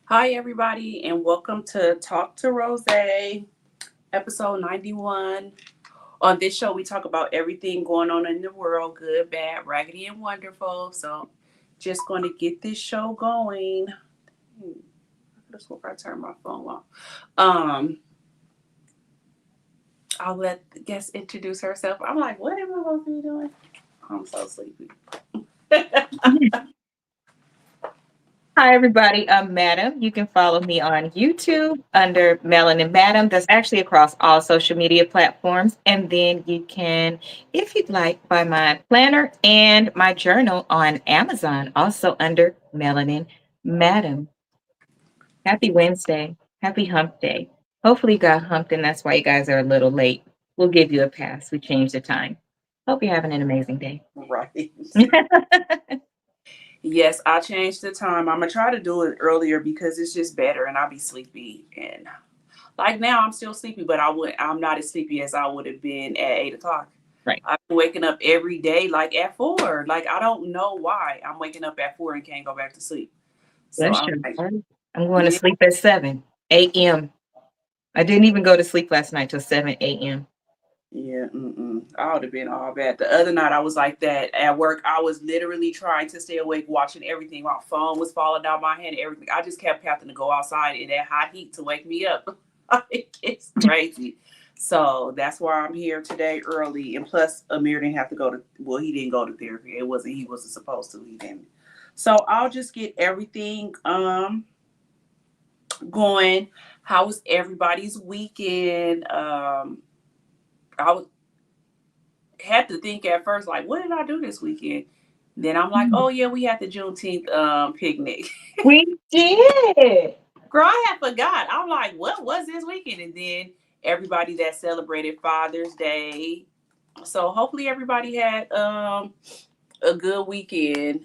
Hi, everybody, and welcome to Talk to Rose, episode 91. On this show, we talk about everything going on in the world, good, bad, raggedy, and wonderful. So, just going to get this show going. That's what I turn my phone off. Um, I'll let the guest introduce herself. I'm like, what am I supposed to be doing? I'm so sleepy. Hi, everybody. I'm Madam. You can follow me on YouTube under Melanin Madam. That's actually across all social media platforms. And then you can, if you'd like, buy my planner and my journal on Amazon, also under Melanin Madam. Happy Wednesday. Happy hump day. Hopefully, you got humped, and that's why you guys are a little late. We'll give you a pass. We changed the time. Hope you're having an amazing day. Right. Yes, I changed the time. I'm gonna try to do it earlier because it's just better, and I'll be sleepy. And like now, I'm still sleepy, but I'm not as sleepy as I would have been at 8 o'clock. Right. I'm waking up every day like at 4. Like I don't know why I'm waking up at 4 and can't go back to sleep. So Bless I'm you. like, I'm going to yeah, sleep at 7 a.m. I didn't even go to sleep last night till 7 a.m. yeah, I would have been all bad. The other night I was like that at work. I was literally trying to stay awake, watching everything. My phone was falling out my hand, everything. I just kept having to go outside in that hot heat to wake me up. Like, it's crazy. So that's why I'm here today early. And plus, Amir didn't have to go to. Well, he didn't go to therapy. It wasn't. He wasn't supposed to. He didn't. So I'll just get everything going. How was everybody's weekend? I was had to think at first, like, what did I do this weekend? Then I'm like, oh yeah, we had the Juneteenth picnic. We did. Girl, I had forgot. I'm like, what was this weekend? And then everybody that celebrated Father's Day. So hopefully everybody had a good weekend.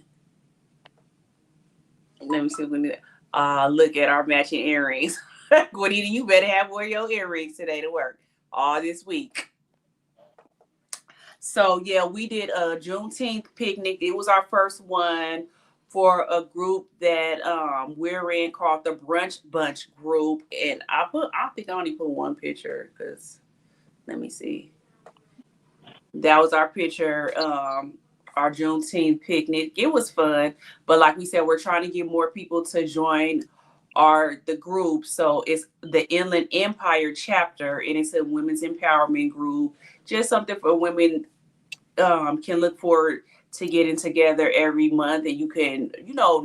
Let me see. Look at our matching earrings. Juanita, you better have wear your earrings today to work all this week. So yeah, we did a Juneteenth picnic. It was our first one for a group that we're in called the Brunch Bunch group. And I think I only put one picture because let me see. That was our picture, our Juneteenth picnic. It was fun. But like we said, we're trying to get more people to join the group. So it's the Inland Empire chapter and it's a women's empowerment group. Just something for women can look forward to getting together every month and you can,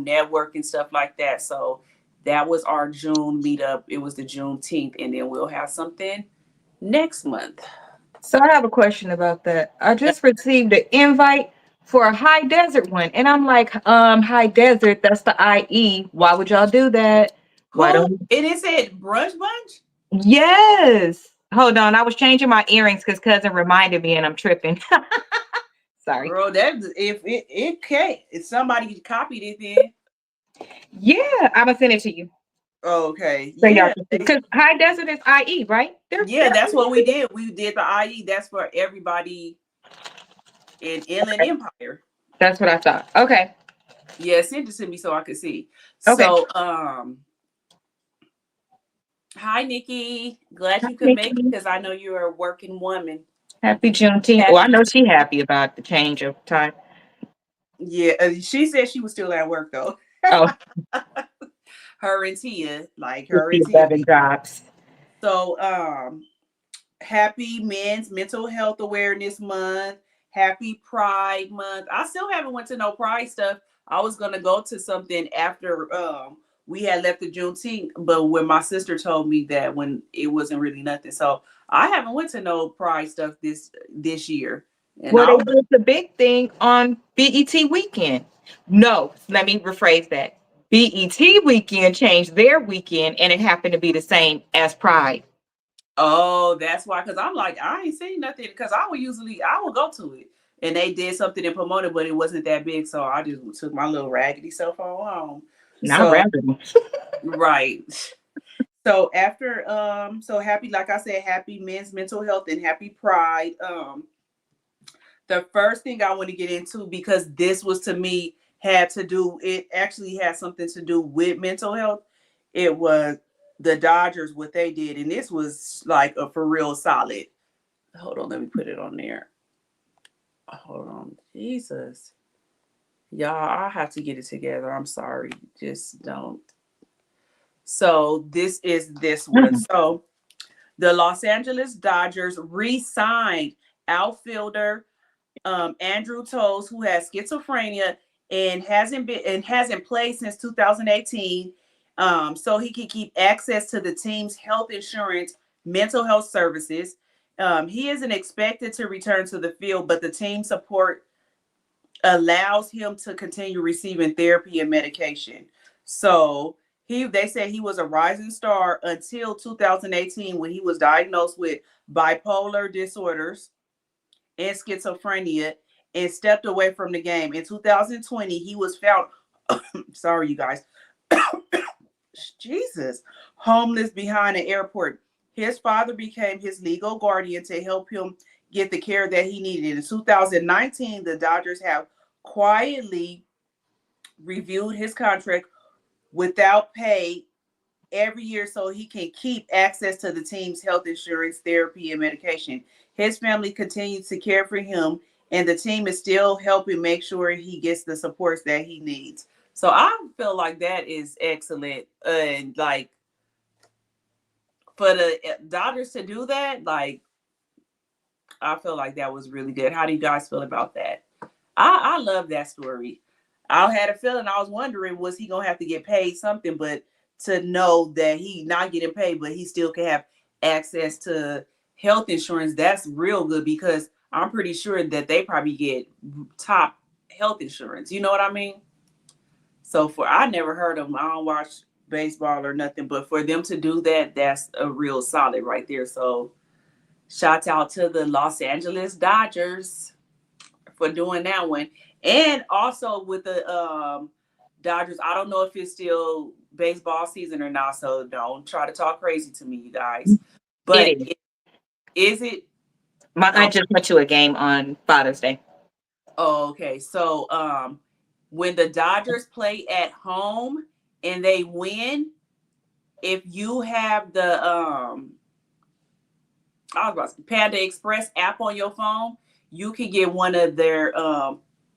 network and stuff like that. So that was our June meetup. It was the Juneteenth, and then we'll have something next month. So I have a question about that. I just received an invite for a high desert one. And I'm like, high desert, that's the IE. Why would y'all do that? Why Who? don't And it said brunch bunch? Yes. Hold on. I was changing my earrings because cousin reminded me and I'm tripping. Sorry. Girl, that if it can't, if somebody copied it then. Yeah, I'm gonna send it to you. Okay. So y'all Yeah. can see. Because high desert is IE, right? Yeah, They're that's what we did. We did the IE. That's for everybody in Inland okay. Empire. That's what I thought. Okay. Yeah, send it to me so I could see. Okay. So, hi, Nikki. Glad Hi, you could make it Nikki. because I know you're a working woman. Happy Juneteenth. Well, I Happy. know she happy about the change of time. Yeah, she said she was still at work though. Oh, Her and Tia, like with her the and Tia. 11 jobs. So, happy Men's Mental Health Awareness Month. Happy Pride Month. I still haven't went to no Pride stuff. I was gonna go to something after we had left the Juneteenth, but when my sister told me that when it wasn't really nothing, so I haven't went to no Pride stuff this year. And Well, I they was did the big thing on BET weekend. No, let me rephrase that. BET weekend changed their weekend and it happened to be the same as Pride. Oh, that's why. Because I'm like, I ain't seen nothing. Because I would go to it, and they did something and promoted, but it wasn't that big. So I just took my little raggedy cell phone home. Not So rather. right. So after so happy, like I said, happy Men's Mental Health and happy Pride. The first thing I want to get into because this was to me had to do. It actually had something to do with mental health it was the Dodgers what they did, and this was like a for real solid. Hold on, let me put it on there. Hold on, Jesus, y'all, I have to get it together. I'm sorry, just don't. So this is this one. Mhm. So the Los Angeles Dodgers re-signed outfielder Andrew Toles, who has schizophrenia and hasn't played since 2018, so he can keep access to the team's health insurance, mental health services. He isn't expected to return to the field, but the team support allows him to continue receiving therapy and medication. So they said he was a rising star until 2018 when he was diagnosed with bipolar disorders and schizophrenia and stepped away from the game. In 2020, he was found, sorry, you guys, Jesus, homeless behind an airport. His father became his legal guardian to help him get the care that he needed. In 2019, the Dodgers have quietly reviewed his contract without pay every year so he can keep access to the team's health insurance, therapy, and medication. His family continues to care for him, and the team is still helping make sure he gets the supports that he needs. So I feel like that is excellent. And like for the Dodgers to do that, like I feel like that was really good. How do you guys feel about that? I love that story. I had a feeling I was wondering was he gonna have to get paid something, but to know that he not getting paid, but he still can have access to health insurance, that's real good because I'm pretty sure that they probably get top health insurance. You know what I mean? So for I never heard of them. I don't watch baseball or nothing, but for them to do that, that's a real solid right there. So shout out to the Los Angeles Dodgers for doing that one. And also with the Dodgers, I don't know if it's still baseball season or not, so don't try to talk crazy to me, you guys. It But is. is it? My Oh, aunt just went to a game on Father's Day. oh, okay. So when the Dodgers play at home and they win, if you have the I was about to say, Panda Express app on your phone, you can get one of their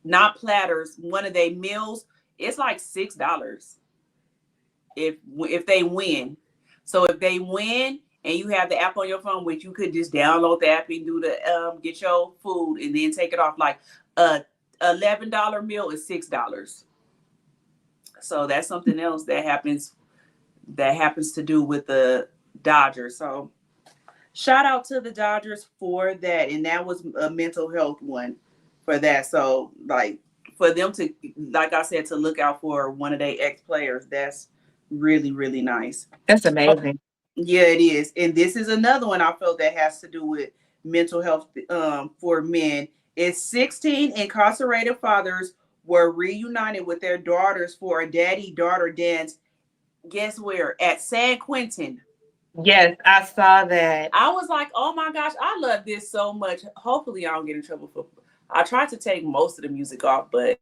not platters, one of their meals. It's like $6 if they win. So if they win and you have the app on your phone, which you could just download the app and do the get your food and then take it off. Like a $11 meal is $6. So that's something else that happens to do with the Dodgers. So shout out to the Dodgers for that. And that was a mental health one for that. So, like, for them to, like I said, to look out for one of their ex players, that's really, really nice. That's Oh, amazing. yeah, it is. And this is another one I felt that has to do with mental health for men. It's 16 incarcerated fathers were reunited with their daughters for a daddy daughter dance. Guess where? At San Quentin. Yes, I saw that. I was like, oh my gosh, I love this so much. Hopefully, I don't get in trouble for. I tried to take most of the music off, but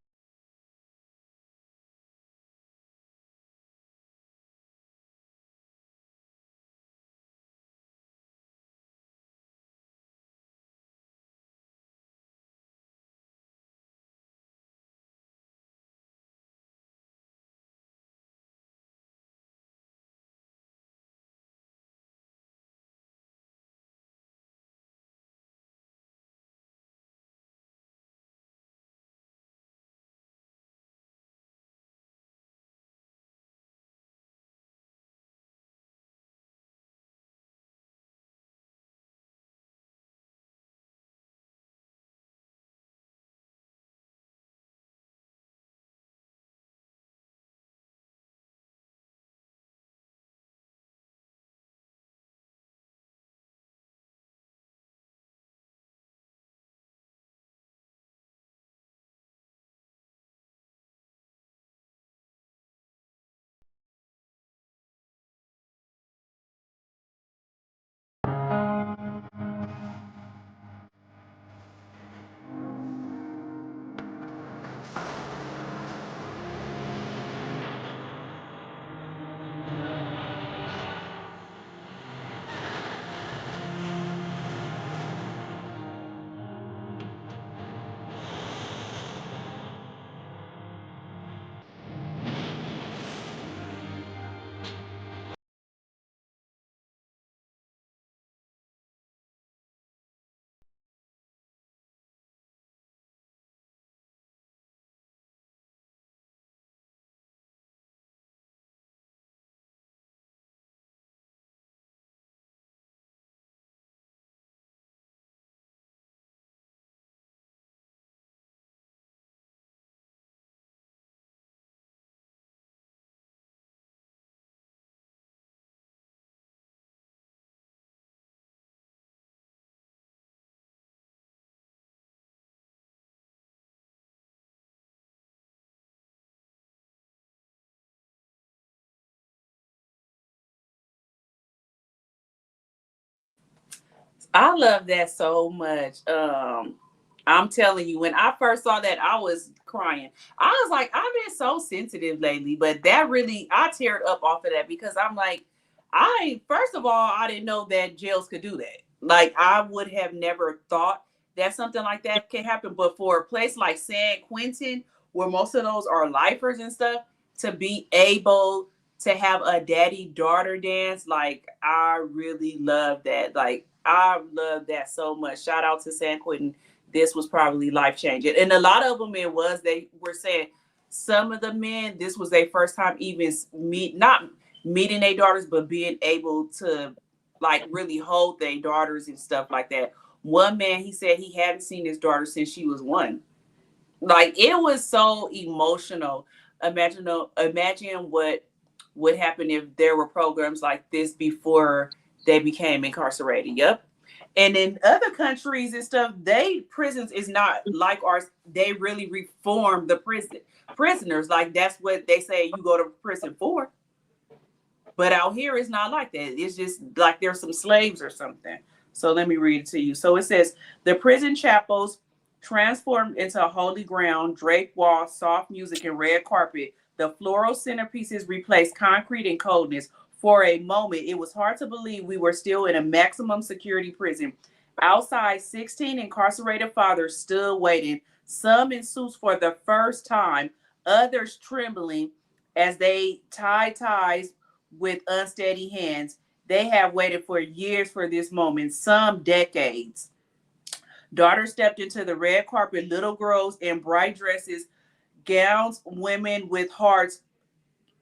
I love that so much. I'm telling you, when I first saw that, I was crying. I was like, I've been so sensitive lately, but that really, I teared up off of that because I'm like, first of all, I didn't know that jails could do that. Like, I would have never thought that something like that can happen. But for a place like San Quentin, where most of those are lifers and stuff, to be able to have a daddy daughter dance, like, I really love that. Like, I love that so much. Shout out to San Quentin. This was probably life changing. And a lot of them, it was, they were saying some of the men, this was their first time even not meeting their daughters, but being able to like really hold their daughters and stuff like that. One man, he said he hadn't seen his daughter since she was one. Like, it was so emotional. Imagine what would happen if there were programs like this before they became incarcerated. Yep. And in other countries and stuff, they prisons is not like ours. They really reform the prisoners. Like, that's what they say you go to prison for. But out here, it's not like that. It's just like there's some slaves or something. So let me read it to you. So it says the prison chapels transformed into holy ground, draped walls, soft music, and red carpet. The floral centerpieces replaced concrete and coldness. For a moment, it was hard to believe we were still in a maximum security prison. Outside, 16 incarcerated fathers stood waiting, some in suits for the first time, others trembling as they tied ties with unsteady hands. They have waited for years for this moment, some decades. Daughter stepped into the red carpet, little girls in bright dresses, gowns, women with hearts,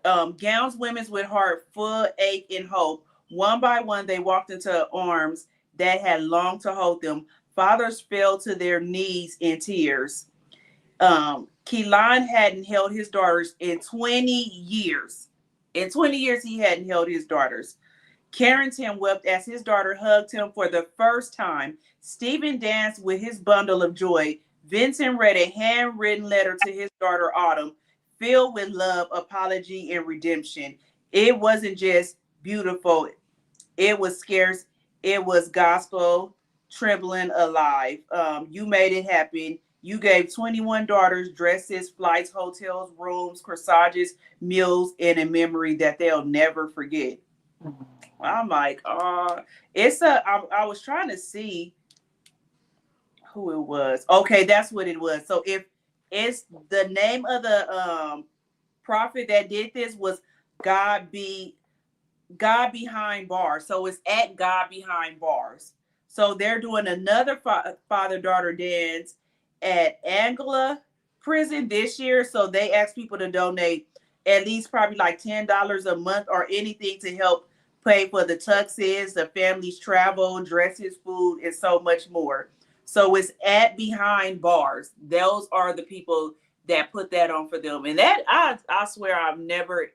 gowns, women's with heart full ache and hope. One by one, they walked into arms that had longed to hold them. Fathers fell to their knees in tears. Keelan hadn't held his daughters in 20 years. In 20 years, he hadn't held his daughters. Carrington wept as his daughter hugged him for the first time. Stephen danced with his bundle of joy. Vincent read a handwritten letter to his daughter Autumn, filled with love, apology, and redemption. It wasn't just beautiful, it was scarce, it was gospel, trembling alive. You made it happen. You gave 21 daughters dresses, flights, hotels, rooms, corsages, meals, and a memory that they'll never forget. I'm like, I was trying to see who it was. Okay, that's what it was. So if it's the name of the prophet that did this was God be God behind bars. So it's at God behind bars. So they're doing another father daughter dance at Angela prison this year. So they asked people to donate at least probably like $10 a month or anything to help pay for the tuxes, the family's travel, dresses, food, and so much more. So it's at behind bars. Those are the people that put that on for them. And that I swear I've never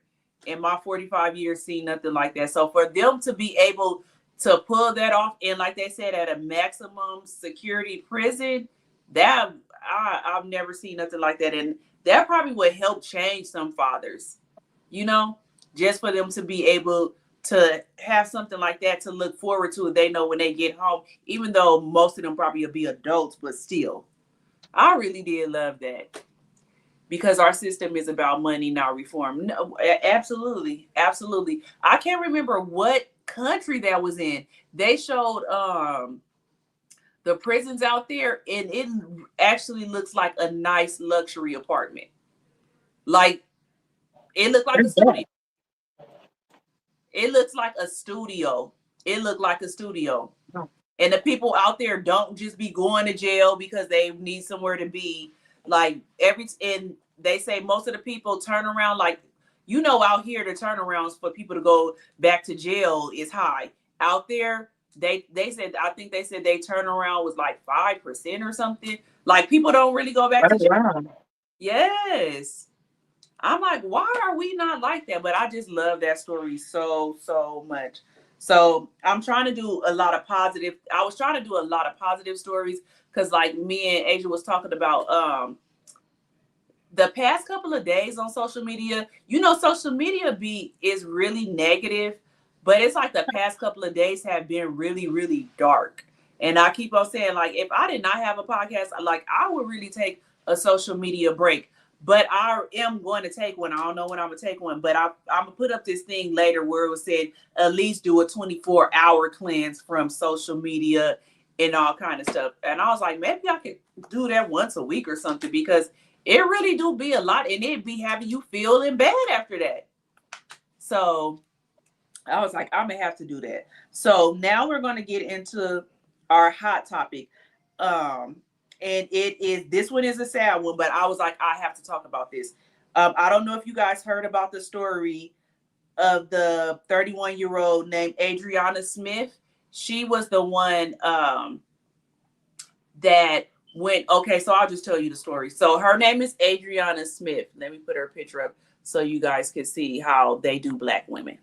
in my 45 years seen nothing like that. So for them to be able to pull that off and like they said at a maximum security prison, that I've never seen nothing like that. And that probably would help change some fathers, you know, just for them to be able to have something like that to look forward to. They know when they get home, even though most of them probably will be adults, but still, I really did love that because our system is about money, not reform. No, absolutely, absolutely. I can't remember what country that was in. They showed the prisons out there, and it actually looks like a nice luxury apartment. Like it looked like a studio. It looks like a studio. It looked like a studio. And the people out there don't just be going to jail because they need somewhere to be. Like and they say most of the people turn around like out here the turnarounds for people to go back to jail is high. Out there, they said I think they said they turnaround was like 5% or something. Like people don't really go back to jail. Wow. Yes. I'm like, why are we not like that? But I just love that story so much. So I'm trying to do a lot of positive. I was trying to do a lot of positive stories because, like, me and Asia was talking about the past couple of days on social media. Social media is really negative, but it's like the past couple of days have been really, really dark. And I keep on saying, like, if I did not have a podcast, like, I would really take a social media break. But I am going to take one. I don't know when I'm going to take one, but I'm going to put up this thing later where it was said at least do a 24-hour cleanse from social media and all kind of stuff. And I was like, maybe I could do that once a week or something, because it really do be a lot, and it be having you feeling bad after that. So I was like, I'm gonna have to do that. So now we're gonna get into our hot topic. And it is, this one is a sad one, but I was like, I have to talk about this. I don't know if you guys heard about the story of the 31-year-old named Adriana Smith. She was the one that went, okay, so I'll just tell you the story. So her name is Adriana Smith. Let me put her picture up so you guys can see how they do black women.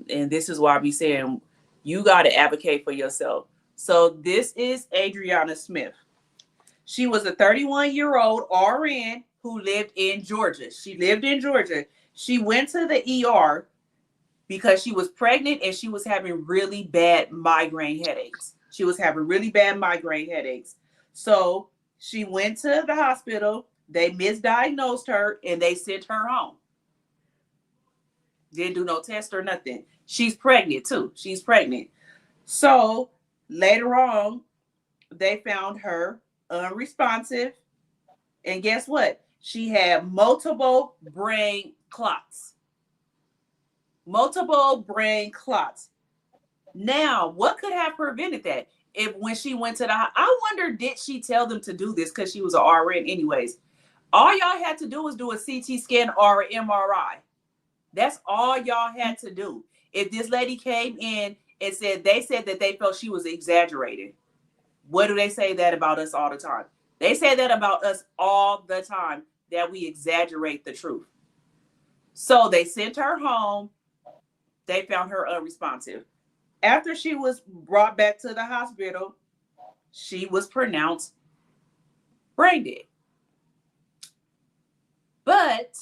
And this is why I be saying you got to advocate for yourself. So this is Adriana Smith. She was a 31-year-old RN who lived in Georgia. She lived in Georgia. She went to the ER because she was pregnant and she was having really bad migraine headaches. She was having really bad migraine headaches. So she went to the hospital. They misdiagnosed her and they sent her home. Didn't do no test or nothing. She's pregnant too. She's pregnant. So later on, they found her unresponsive. And guess what? She had multiple brain clots. Multiple brain clots. Now, what could have prevented that? If when she went to the, I wonder, did she tell them to do this because she was an RN anyways? All y'all had to do was do a CT scan or an MRI. That's all y'all had to do. If this lady came in and said, they said that they felt she was exaggerating. What do they say that about us all the time? They say that about us all the time, that we exaggerate the truth. So they sent her home. They found her unresponsive. After she was brought back to the hospital, she was pronounced brain dead. But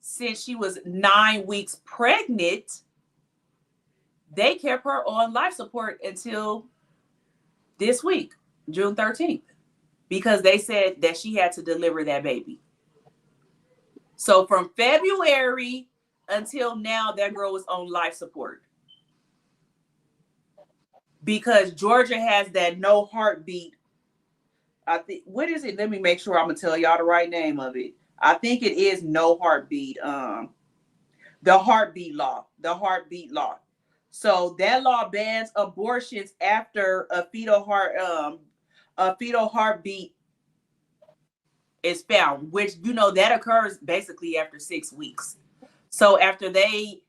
since she was 9 weeks pregnant, they kept her on life support until this week, June 13th, because they said that she had to deliver that baby. So from February until now, that girl was on life support. Because Georgia has that no heartbeat. I think, what is it? Let me make sure I'm gonna tell y'all the right name of it. I think it is no heartbeat. The heartbeat law. The heartbeat law. So that law bans abortions after a fetal heartbeat is found, which, you know, that occurs basically after 6 weeks. So after they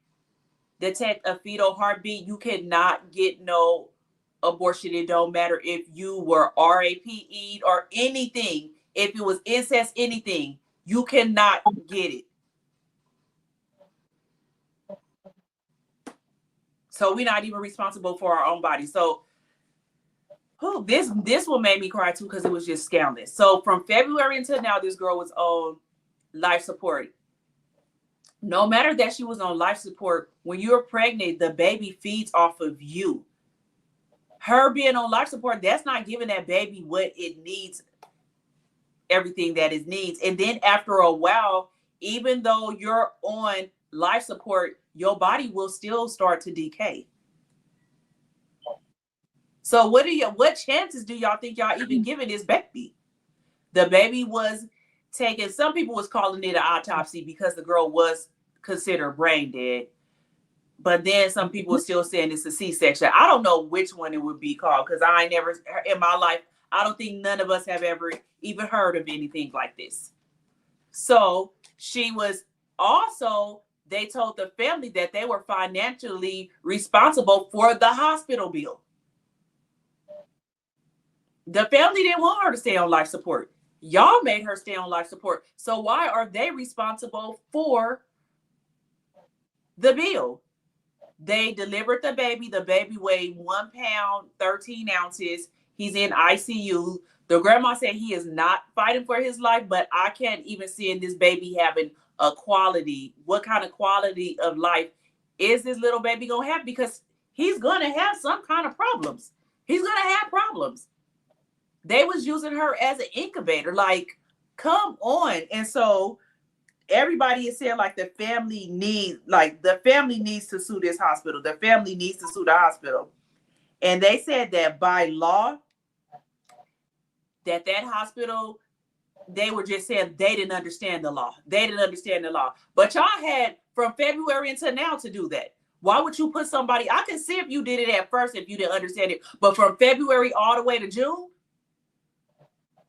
detect a fetal heartbeat, you cannot get no abortion. It don't matter if you were RAPE'd or anything. If it was incest, anything, you cannot get it. So we're not even responsible for our own body. So this one made me cry too, because it was just scandalous. So from February until now, this girl was on life support. No matter that she was on life support, when you're pregnant, the baby feeds off of you. Her being on life support, that's not giving that baby what it needs, everything that it needs. And then after a while, even though you're on life support, your body will still start to decay. So what chances do y'all think y'all even giving this baby? The baby was taken, some people was calling it an autopsy because the girl was considered brain dead. But then some people are still saying it's a C-section. I don't know which one it would be called, because I never, in my life, I don't think none of us have ever even heard of anything like this. So she was also, they told the family that they were financially responsible for the hospital bill. The family didn't want her to stay on life support. Y'all made her stay on life support. So why are they responsible for the bill? They delivered the baby. The baby weighed 1 pound, 13 ounces. He's in ICU. The grandma said he is not fighting for his life, but I can't even see in this baby having a quality. What kind of quality of life is this little baby going to have? Because he's gonna have some kind of problems. He's gonna have problems. They was using her as an incubator. Like, come on. And so everybody is saying like the family needs to sue this hospital. The family needs to sue the hospital. And they said that by law, that hospital, they were just saying they didn't understand the law. They didn't understand the law. But y'all had from February until now to do that. Why would you put somebody? I can see if you did it at first if you didn't understand it, but from February all the way to June,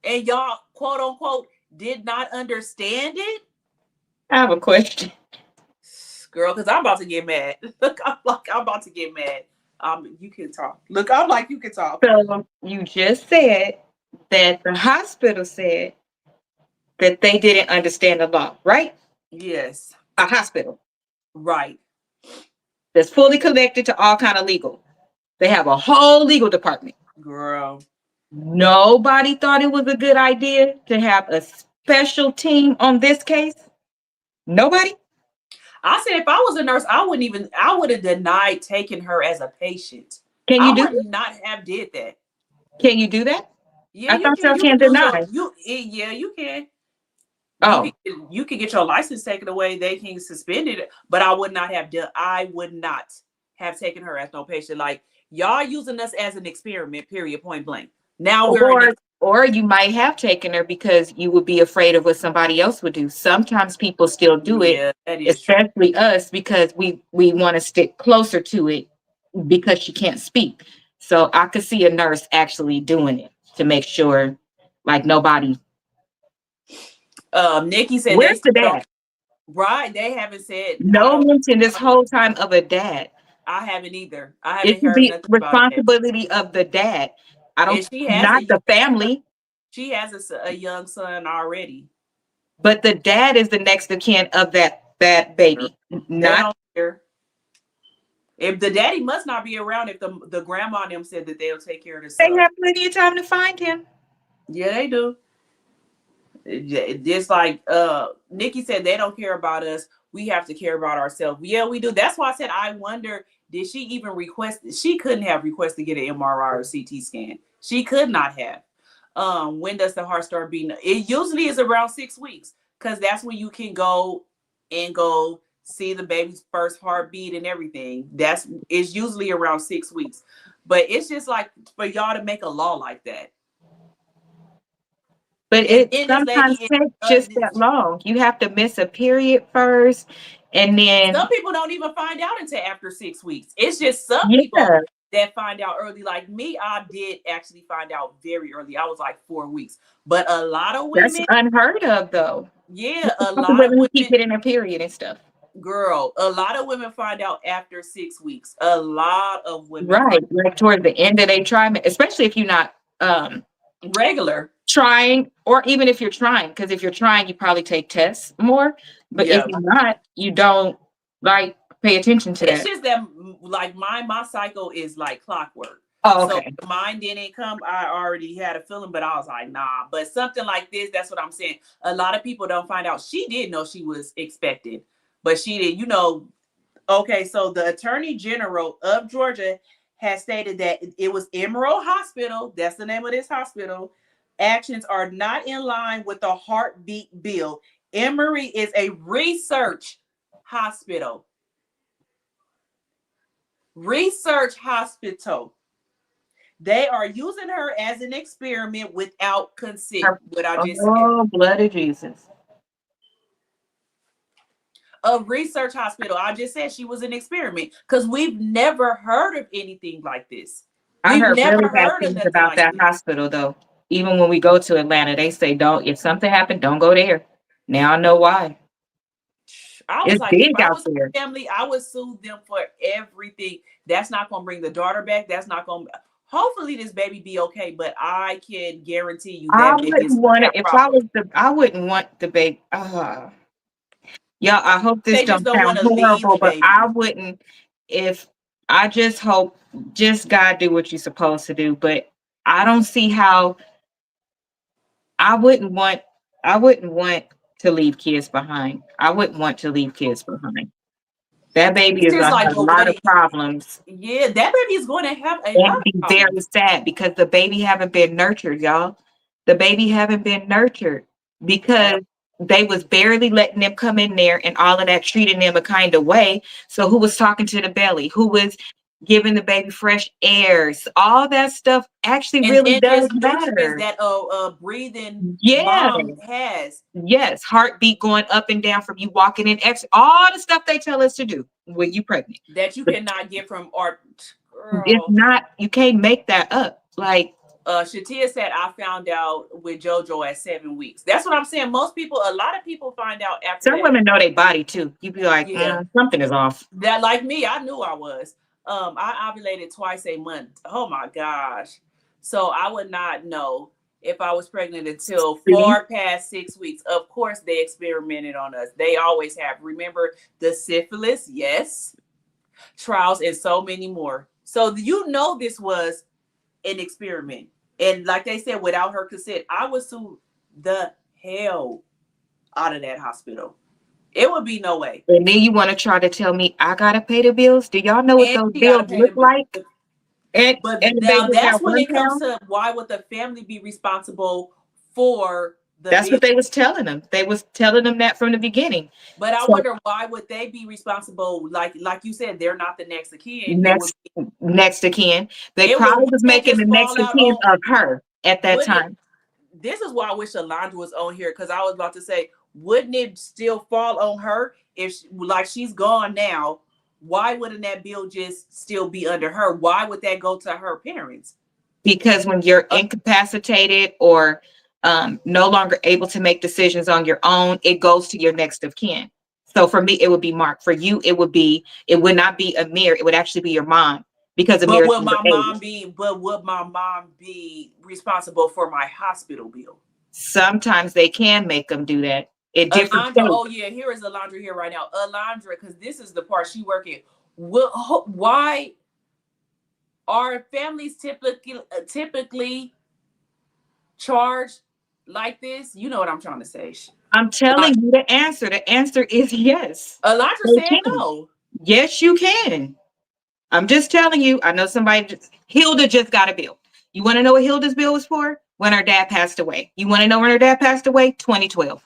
and y'all quote unquote did not understand it. I have a question. Girl, because I'm about to get mad. Look, I'm about to get mad. You can talk. Look, I'm like, you can talk. So you just said that the hospital said that they didn't understand the law, right? Yes. A hospital. Right. That's fully connected to all kind of legal. They have a whole legal department. Girl. Nobody thought it was a good idea to have a special team on this case. Nobody. I said if I was a nurse, I would have denied taking her as a patient. Can you I do would that? not have did that. Can you do that? Yeah, I you thought can. y'all You can can't lose deny. yeah, you can. Oh, You can get your license taken away. They can suspend it, but I would not have done. I would not have taken her as no patient. Like, y'all using us as an experiment. Period. Point blank. Now we're in. or you might have taken her because you would be afraid of what somebody else would do. Sometimes people still do it, Yeah, that is true. especially us, because we want to stick closer to it because she can't speak. So I could see a nurse actually doing it to make sure, like nobody. Nikki said they Where's the still don't. dad? Right, they haven't said. I No don't. mention this whole time of a dad. I haven't either. I It haven't should heard be nothing about it. responsibility of the dad. I don't, And she has not the family, a young son already. but the dad is the next of kin of that baby, They not. don't care. If the daddy must not be around, if the grandma and them said that they'll take care of the They son. have plenty of time to find him. Yeah, they do. Just like Nikki said, they don't care about us. We have to care about ourselves. Yeah, we do. That's why I said I wonder, did she even request? She couldn't have requested to get an MRI or CT scan. She could not have. When does the heart start beating? It usually is around 6 weeks, because that's when you can go see the baby's first heartbeat and everything. It's usually around 6 weeks. But it's just like for y'all to make a law like that. But And it then this lady sometimes takes just that long. You have to miss a period first, and then some people don't even find out until after 6 weeks. It's just some people yeah, that find out early. Like me, I did actually find out very early. I was like 4 weeks. But a lot of that's women, unheard of though. yeah, a Lots of lot of women who keep women, getting a period and stuff. girl, a lot of women find out after 6 weeks. A lot of women find Right, like toward the end of their trimester, especially if you're not um regular. trying, or even if you're trying, because if you're trying, you probably take tests more. But if Yeah. you're not, you don't like pay attention to It's that. just that like my cycle is like clockwork. Oh, So okay. mine didn't come. I already had a feeling, but I was like, nah. But something like this, that's what I'm saying. A lot of people don't find out. She did know she was expected, but she didn't. Okay, so the Attorney General of Georgia has stated that it was Emerald Hospital. That's the name of this hospital. Actions are not in line with the heartbeat bill. Emory is a research hospital. Research hospital. They are using her as an experiment without consent. What I just said. Oh, blood of Jesus. A research hospital. I just said she was an experiment because we've never heard of anything like this. I We've heard never really bad heard of things nothing about like that this. hospital though. Even when we go to Atlanta, they say don't, if something happened, don't go there. Now I know why. I was It's like, if big I out was there. family, I would sue them for everything. That's not gonna bring the daughter back. That's not gonna. Hopefully, this baby be okay. But I can guarantee you I that baby wouldn't is want gonna it have if I problems. was I wouldn't want the baby. Y'all, I hope this They just don't don't want sound to leave horrible, the but I baby. wouldn't if I just hope just God do what you're supposed to do. But I don't see how I wouldn't want I wouldn't want to leave kids behind. I wouldn't want to leave kids behind. That baby It's is just gonna like, have a but what lot of it, problems yeah, that baby is going to have a lot and of be very problems sad because the baby haven't been nurtured, y'all. The baby haven't been nurtured at because they was barely letting them come in there and all of that treating them a kind of way. So who was talking to the belly? Who was giving the baby fresh airs? All that stuff actually really and does just nutrients matter. that breathing Yeah. mom has Yes. Heartbeat going up and down from you walking in all the stuff they tell us to do when you pregnant. that you But cannot get from art. it's Girl, not, you can't make that up. Like, Shatia said I found out with JoJo at 7 weeks. That's what I'm saying. A lot of people find out after some that. women know their body too. You be like, Yeah, something is off. that like me, I knew I was. I ovulated twice a month. Oh my gosh. So I would not know if I was pregnant until See? far past 6 weeks. Of course, they experimented on us. They always have. Remember the syphilis? Yes. Trials and so many more. So this was an experiment. And like they said, without her consent, I would sue the hell out of that hospital. It would be no way. And then you want to try to tell me I gotta pay the bills? Do y'all know what And those she got to bills pay look the. like? And But the now baby that's got when it comes £1. to why would the family be responsible for the That's bill? what they was telling them. They was telling them that from the beginning. But I So wonder why would they be responsible? Like you said, they're not the next of kin. next next of kin, they probably Wouldn't was that making the just next fall of out kin on of her at that would it time. this is why I wish Alondra was on here because I was about to say, wouldn't it still fall on her if like she's gone now? Why wouldn't that bill just still be under her? Why would that go to her parents? Because when you're incapacitated or no longer able to make decisions on your own, it goes to your next of kin. So for me, it would be Mark. For you, it would not be Amir. It would actually be your mom because But Amir is would my mom underage. be? But would my mom be responsible for my hospital bill? Sometimes they can make them do that in different Alondra, states oh yeah, here is Alondra here right now. Alondra, because this is the part she working. Why are families typically charged like this? You know what I'm trying to say. I'm telling you the answer. The answer is yes. Alondra They said can. no. Yes, you can. I'm just telling you. I know Hilda just got a bill. You want to know what Hilda's bill was for? When her dad passed away. You want to know when her dad passed away? 2012.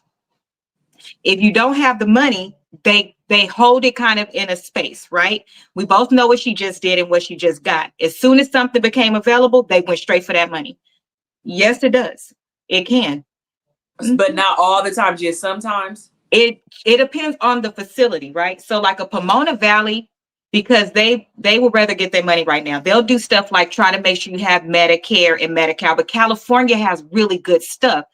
If you don't have the money, they hold it kind of in a space, right? We both know what she just did and what she just got. As soon as something became available, they went straight for that money. Yes, it does. It can. But Mhm. not all the time, just sometimes. It depends on the facility, right? So like a Pomona Valley, because they would rather get their money right now. They'll do stuff like try to make sure you have Medicare and Medi-Cal, but California has really good stuff.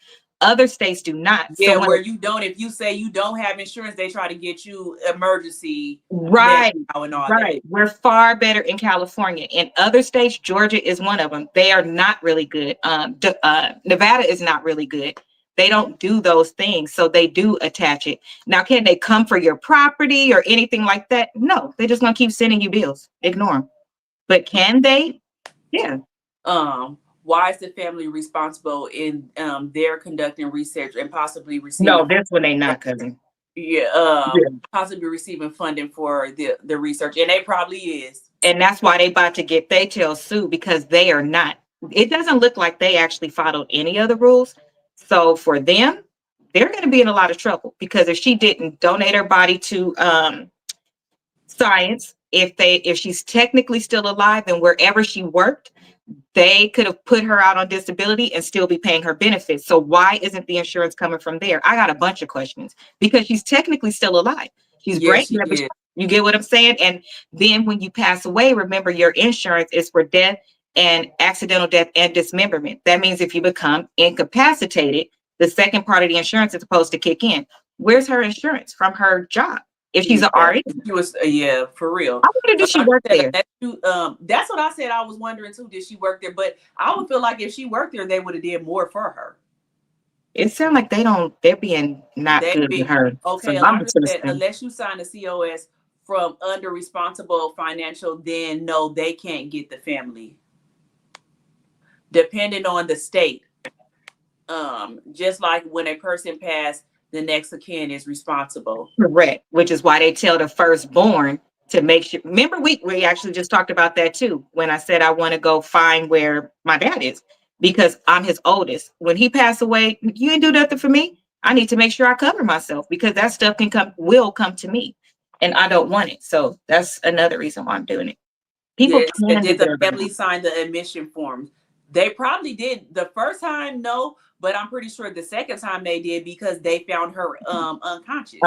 Other states do not. So Yeah, when where you don't, if you say you don't have insurance, they try to get you emergency right, medical and all that. right, we're far better in California. In other states, Georgia is one of them. They are not really good. Nevada is not really good. They don't do those things, so they do attach it. Now, can they come for your property or anything like that? No, they're just gonna keep sending you bills. Ignore them. But can they? Yeah. Why is the family responsible in their conducting research and possibly receiving No, this one they not, funding? cousin. Yeah, Yeah. possibly receiving funding for the research, and they probably is. And that's why they about to get their tail sued because they are not. It doesn't look like they actually followed any of the rules. So for them, they're going to be in a lot of trouble because if she didn't donate her body to science, if she's technically still alive and wherever she worked, they could have put her out on disability and still be paying her benefits. So why isn't the insurance coming from there? I got a bunch of questions because she's technically still alive. She's Yeah, brain she damaged. is. You get what I'm saying? And then when you pass away, remember your insurance is for death and accidental death and dismemberment. That means if you become incapacitated, the second part of the insurance is supposed to kick in. Where's her insurance from her job? If she's an Yeah, RN, she was. Yeah, for real. I wonder does she work there? That's what I said. I was wondering too. Did she work there? But I would feel like if she worked there, they would have did more for her. It sounds like they're being not They good with be her. So okay. I'm Alondra just said, unless you sign a COS from under responsible financial, then no, they can't get the family. Depending on the state, just like when a person passed, the next of kin is responsible. correct, which is why they tell the firstborn to make sure. Remember, we actually just talked about that too. When I said I want to go find where my dad is because I'm his oldest. When he passed away, you didn't do nothing for me. I need to make sure I cover myself because that stuff will come to me, and I don't want it. So that's another reason why I'm doing it. People Yes. And can did the deserve it. family sign the admission forms? They probably did the first time, no, but I'm pretty sure the second time they did because they found her unconscious,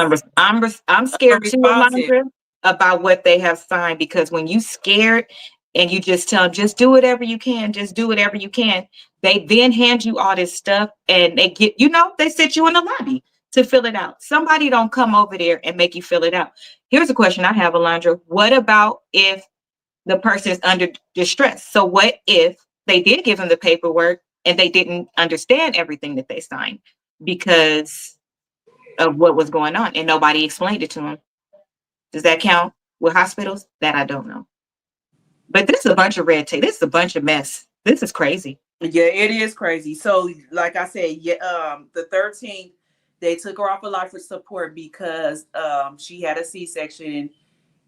I'm scared too, unresponsive. Alondra, about what they have signed because when you scared and you just tell them, just do whatever you can, just do whatever you can, they then hand you all this stuff and they get, they sit you in the lobby to fill it out. Somebody don't come over there and make you fill it out. Here's a question I have, Alondra. What about if the person is under distress? So what if they did give them the paperwork and they didn't understand everything that they signed because of what was going on and nobody explained it to them? Does that count with hospitals? That I don't know. But this is a bunch of red tape. This is a bunch of mess. This is crazy. Yeah, it is crazy. So, like I said, yeah, the 13th, they took her off of life support because she had a C-section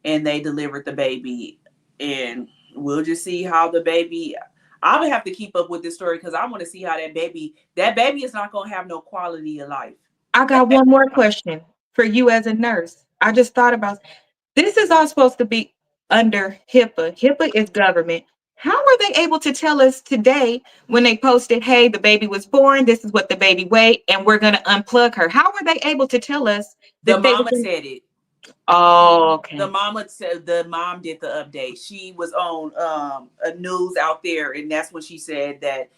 and they delivered the baby. And we'll just see how the baby. I would have to keep up with this story because I want to see how that baby is not going to have no quality of life. I got one more question for you as a nurse. I just thought about this is all supposed to be under HIPAA. HIPAA is government. How were they able to tell us today when they posted, hey, the baby was born, this is what the baby weighed, and we're going to unplug her? How were they able to tell us The that they were mama going said it. Oh, The okay. mama said the mom did the update. She was on a news out there, and that's when she said that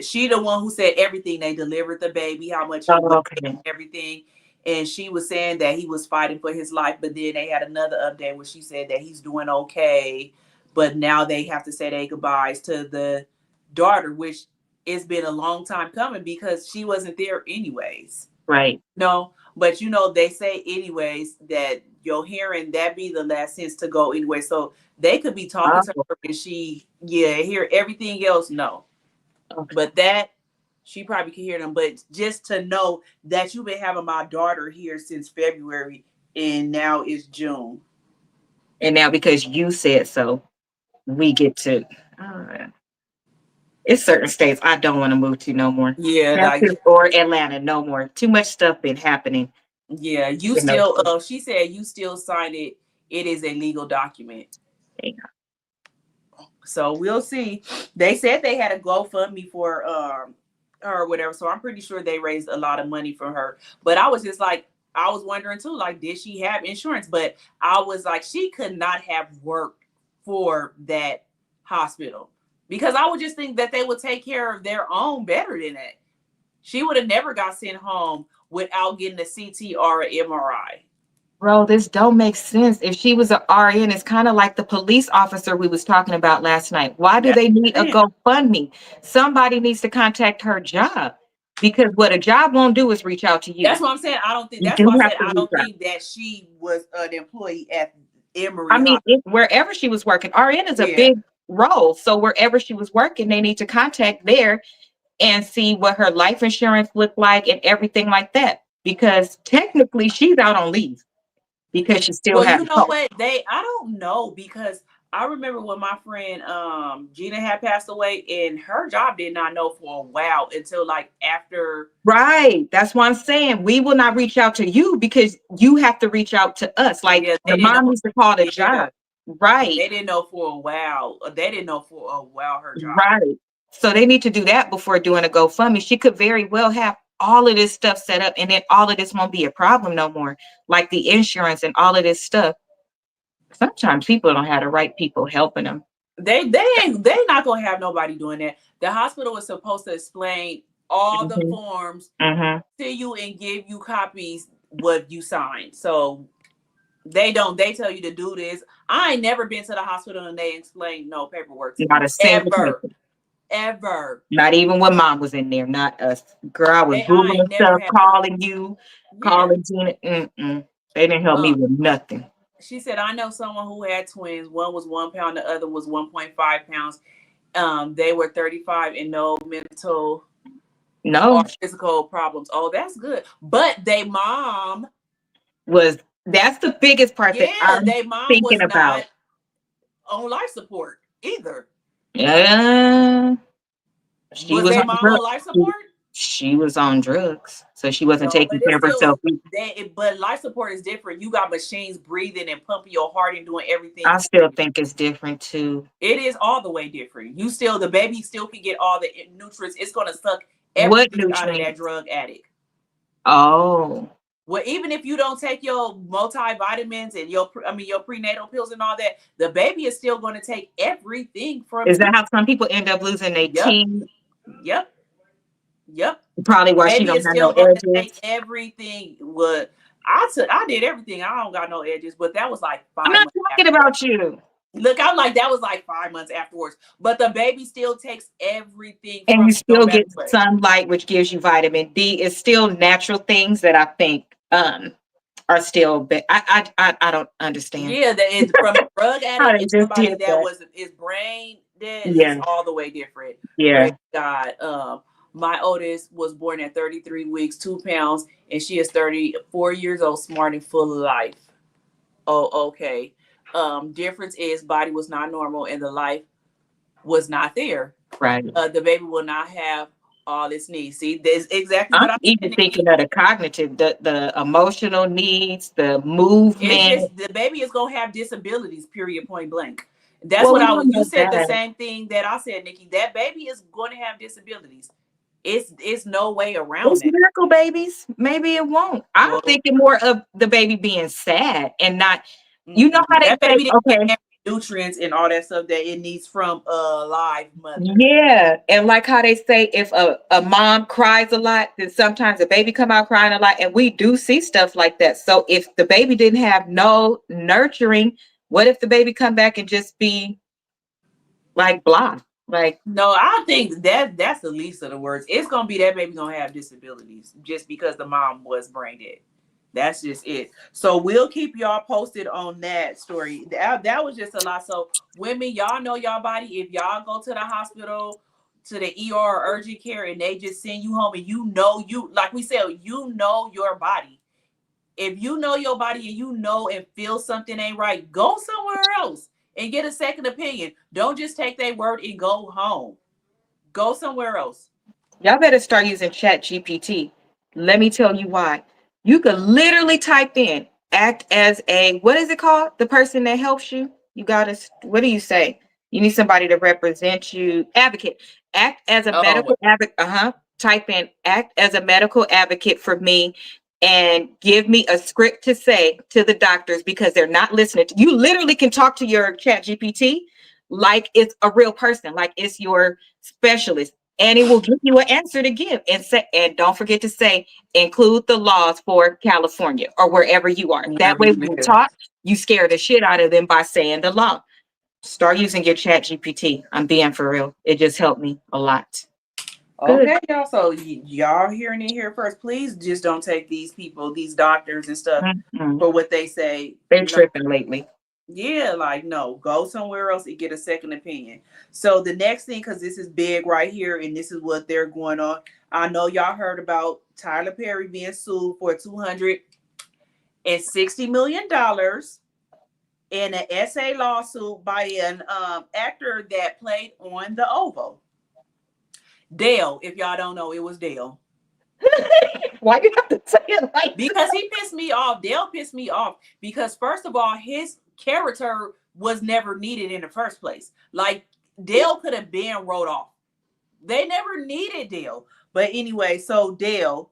she the one who said everything. They delivered the baby, how much it Oh, weighed, okay. everything. And she was saying that he was fighting for his life, but then they had another update where she said that he's doing okay. But now they have to say their goodbyes to the daughter, which it's been a long time coming because she wasn't there anyways. Right. No, but they say anyways that your hearing that be the last sense to go anyway. So they could be talking to Oh, her and she, yeah, hear everything else. No, okay. but that she probably can hear them. But just to know that you've been having my daughter here since February and now it's June. And now because you said so, we get to. Uh, it's certain states I don't want to move to no more. Yeah, Texas like or Atlanta, no more. Too much stuff been happening yeah, you in those still. states. She said you still signed it. It is a legal document. So we'll see. They said they had a GoFundMe for her or whatever. So I'm pretty sure they raised a lot of money for her. But I was just like, I was wondering too, like, did she have insurance? But I was like, she could not have worked for that hospital because I would just think that they would take care of their own better than that. She would have never got sent home without getting a CT or an MRI. Bro, this don't make sense. If she was an RN, it's kind of like the police officer we was talking about last night. Why do That's they need a what I'm saying. GoFundMe? Somebody needs to contact her job because what a job won't do is reach out to you. That's what I'm saying. I don't think You that's do why I have said to I reach don't out. think that she was an employee at I Emory mean, Hospital. wherever she was working, RN is a Yeah. big role. So wherever she was working, they need to contact there and see what her life insurance looked like and everything like that. Because technically she's out on leave because she still Well, has you know hope. what? I don't know because I remember when my friend Gina had passed away and her job did not know for a while until like after. Right. That's why I'm saying we will not reach out to you because you have to reach out to us. Like Yeah, they the didn't mom know. needs to call the Yeah. job. Right. They didn't know for a while. They didn't know for a while her job. Right. So they need to do that before doing a GoFundMe. She could very well have all of this stuff set up and then all of this won't be a problem no more. Like the insurance and all of this stuff. Sometimes people don't have the right people helping them. They not gonna have nobody doing that. The hospital is supposed to explain all the Hmm. forms Hmm. to you and give you copies what you signed. So they don't. They tell you to do this. I ain't never been to the hospital and they explain no paperwork to Not me a single ever, person. ever. Not even when mom was in there. Not us. Girl, I was I Googling ain't never stuff, had. calling you, Yeah. calling Gina. Mm-mm. They didn't help me Uh, with nothing. she said I know someone who had twins. One was 1 pound, the other was 1.5 pounds. They were 35 and no mental No, or physical problems. Oh, that's good. But they mom was That's the biggest part that Yeah, I'm their mom thinking was about. not on life support either. Yeah, she Was was their on mom drugs. on life She, support? she was on drugs, so she wasn't No, taking but care it's of herself. still that. But life support is different. You got machines breathing and pumping your heart and doing everything I for still you. think it's different too. It is all the way different. You still, the baby still can get all the nutrients. It's gonna suck What everything out of that nutrients? drug addict. Oh, Well, even if you don't take your multivitamins and your prenatal pills and all that, the baby is still going to take everything from is that you. how some people end up losing their Yep, teeth? yep, yep. Probably The why she baby don't is have no still going to take edges. everything. What I did everything. I don't got no edges, but that was like I'm 5 not months talking afterwards. about you. Look, I'm like that was like 5 months afterwards. But the baby still takes everything And from you you, no still matter get what. sunlight, which gives you vitamin D. It's still natural things that I think are still. I don't understand Yeah, that is from a drug how addict they and just somebody did that that. was his brain dead is Yeah, all the way different. yeah, Praise God. My oldest was born at 33 weeks, 2 pounds, and she is 34 years old, smart and full of life. Oh, okay. Difference is body was not normal and the life was not there. right. The baby will not have all its needs. See, that's exactly I'm what I even said, Nikki. thinking of the cognitive, the emotional needs, the It's movement. just the baby is gonna have disabilities, period, point blank. That's Well, what we I was. don't You know said the that. same thing that I said, Nikki. That baby is going to have disabilities. It's no way around It's that. miracle babies. Maybe it won't. I'm Well, thinking more of the baby being sad and not. You know how they that say, baby didn't get okay, every nutrients and all that stuff that it needs from a live mother. yeah, and like how they say, if a mom cries a lot, then sometimes the baby come out crying a lot, and we do see stuff like that. So if the baby didn't have no nurturing, what if the baby come back and just be like blah, like No, I think that's the least of the words. It's gonna be that baby gonna have disabilities just because the mom was brain dead. That's just it. So we'll keep y'all posted on that story. That was just a lot. So women, y'all know y'all body. If y'all go to the hospital, to the ER or urgent care, and they just send you home, and you like we said, you know your body. If you know your body and you know and feel something ain't right, go somewhere else and get a second opinion. Don't just take their word and go home. Go somewhere else. y'all better start using Chat GPT. Let me tell you why. You could literally type in act as a what is it called? The person that helps you. You gotta what do you say? You need somebody to represent you. Advocate. Act as a Oh, medical advocate. Uh-huh. Type in act as a medical advocate for me and give me a script to say to the doctors because they're not listening. You literally can talk to your Chat GPT like it's a real person, like it's your specialist, and it will give you an answer to give. And say, and don't forget to say, include the laws for California or wherever you are. That wherever way, you when you live. talk, you scare the shit out of them by saying the law. Start using your Chat GPT. I'm being for real. It just helped me a lot. Good. Okay, y'all. So y'all hearing it here first. Please just don't take these people, these doctors and stuff, Mhm. for what they say. Been No, tripping lately. yeah, like no, go somewhere else and get a second opinion. So the next thing, because this is big right here, and this is what they're going on. I know y'all heard about Tyler Perry being sued for $260 million in an essay lawsuit by an actor that played on The Oval. Dale, if y'all don't know, it was Dale. Why you have to say it like Because he pissed me off. Dale pissed me off because first of all, his character was never needed in the first place. Like Dale could have been wrote off. They never needed Dale. But anyway, so Dale,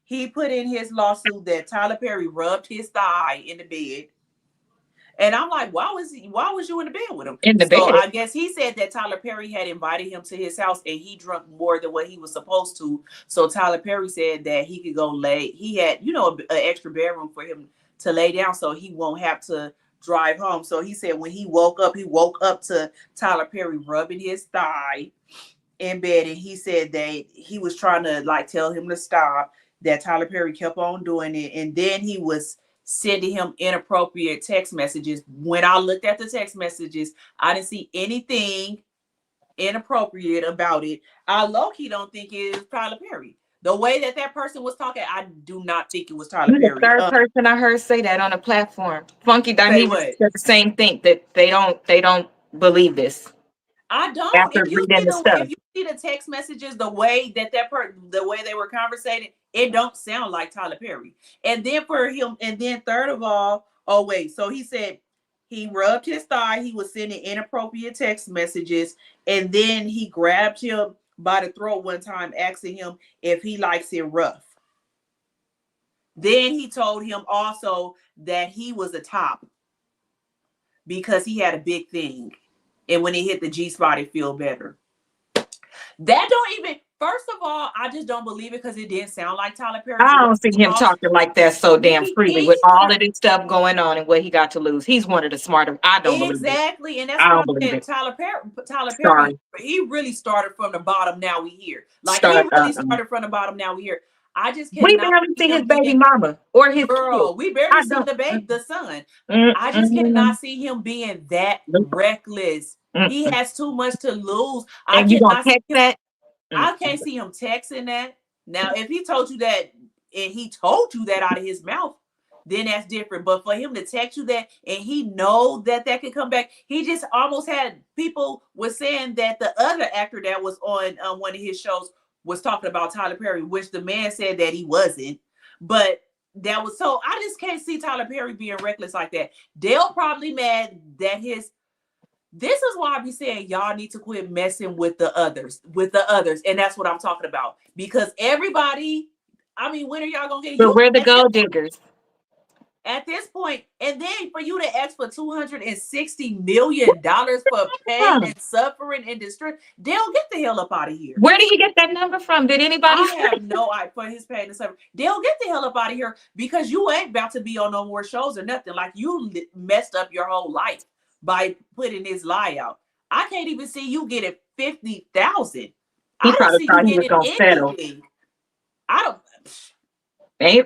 he put in his lawsuit that Tyler Perry rubbed his thigh in the bed. And I'm like, why was you in the bed with him? in the So bed? I guess he said that Tyler Perry had invited him to his house and he drunk more than what he was supposed to. So Tyler Perry said that he could go lay. He had, an extra bedroom for him to lay down so he won't have to drive home. So he said when he woke up to Tyler Perry rubbing his thigh in bed, and he said that he was trying to like tell him to stop, that Tyler Perry kept on doing it, and then he was sending him inappropriate text messages. When I looked at the text messages, I didn't see anything inappropriate about it. I low-key don't think it is Tyler Perry. The way that that person was talking, I do not think it was Tyler You the Perry. third person I heard say that on a platform. Funky Say Dineva what? said the same thing, that they don't believe this I don't. after reading the If stuff. you see the text messages, the way that the way they were conversating, it don't sound like Tyler Perry. And then for him, and then third of all, oh wait, so he said he rubbed his thigh. He was sending inappropriate text messages, and then he grabbed him by the throat one time, asking him if he likes it rough. Then he told him also that he was a top because he had a big thing. And when he hit the G spot, it feel better. That don't even, first of all, I just don't believe it because it didn't sound like Tyler Perry. I The way don't see he him talks, talking like that so damn freely with all either. of this stuff going on and what he got to lose. He's one of the smarter. I don't believe it. Exactly, and that's I why don't believe I said it. Tyler Perry. Tyler Perry, Sorry. he really started from the bottom. Now we here, like he Start. really started from the bottom. Now we here. I just We cannot barely see see his him baby being, mama or his kid. girl. We barely I see don't. the baby, the son. I just Mm-mm. cannot see him being that Nope. reckless. He Mm-mm. has too much to lose. I And you gonna cannot see text him. that? I can't see him texting that. Now, if he told you that and he told you that out of his mouth, then that's different. But for him to text you that and he know that that could come back, he just almost had people was saying that the other actor that was on one of his shows was talking about Tyler Perry, which the man said that he wasn't. But that was so I just can't see Tyler Perry being reckless like that. Dale probably mad that his this is why I be saying y'all need to quit messing with the others, and that's what I'm talking about. Because everybody, I mean, when are y'all gonna get But you we're the gold diggers. at this point? And then for you to ask for $260 million for pain Huh. and suffering and distress, Dale, get the hell up out of here. Where did he get that number from? Did anybody I say? have no idea for his pain and suffering. Dale, get the hell up out of here because you ain't about to be on no more shows or nothing. Like you messed up your whole life by putting this lie out. I can't even see you getting 50,000. He I don't probably see you thought he was getting gonna settle. anything. I don't.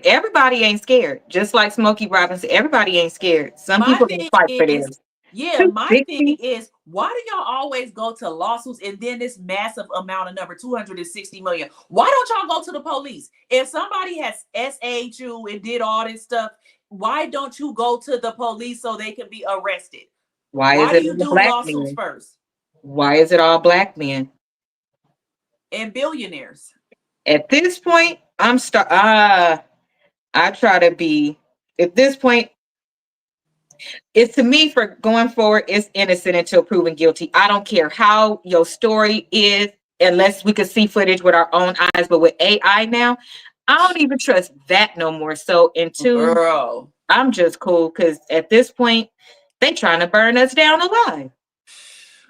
Everybody ain't scared. Just like Smokey Robinson, everybody ain't scared. Some My people can thing fight for is, theirs. yeah, my thing 260. is, why do y'all always go to lawsuits and then this massive amount of number, 260 million? Why don't y'all go to the police? If somebody has SA'd you and did all this stuff, why don't you go to the police so they can be arrested? Why is Why do it you all do black lawsuits men? first? Why is it all black men? And billionaires. At this point, I try to be. At this point, it's to me for going forward, it's innocent until proven guilty. I don't care how your story is, unless we could see footage with our own eyes. But with AI now, I don't even trust that no more. So, in two, Girl. I'm just cool because at this point, they trying to burn us down alive.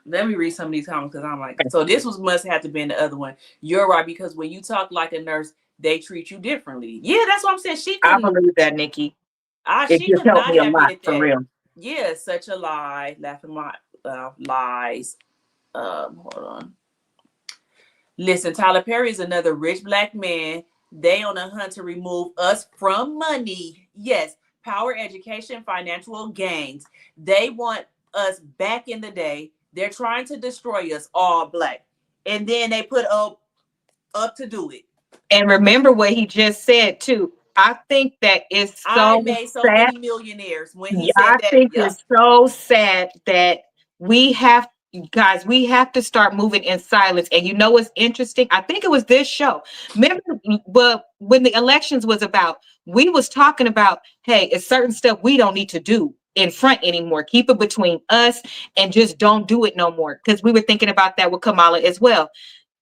Let me read some of these comments because I'm like, so this was must have to be the other one. You're right, because when you talk like a nurse, they treat you differently. Yeah, that's what I'm saying. I believe that, Nikki. It She just could helped not me a have lot did for that. real. Yeah, such a lie. Laughing my lies. Hold on. Listen, Tyler Perry is another rich black man. They on a hunt to remove us from money. Yes, power, education, financial gains. They want us back in the day. They're trying to destroy us all black. And then they put up to do it. And remember what he just said too. I think that it's I so made so sad. many millionaires when he Yeah, said I that. think Yep. it's so sad that we have, guys, we have to start moving in silence. And you know what's interesting? I think it was this show. Remember, but when the elections was about, we was talking about, hey, it's certain stuff we don't need to do in front anymore. Keep it between us and just don't do it no more. Because we were thinking about that with Kamala as well.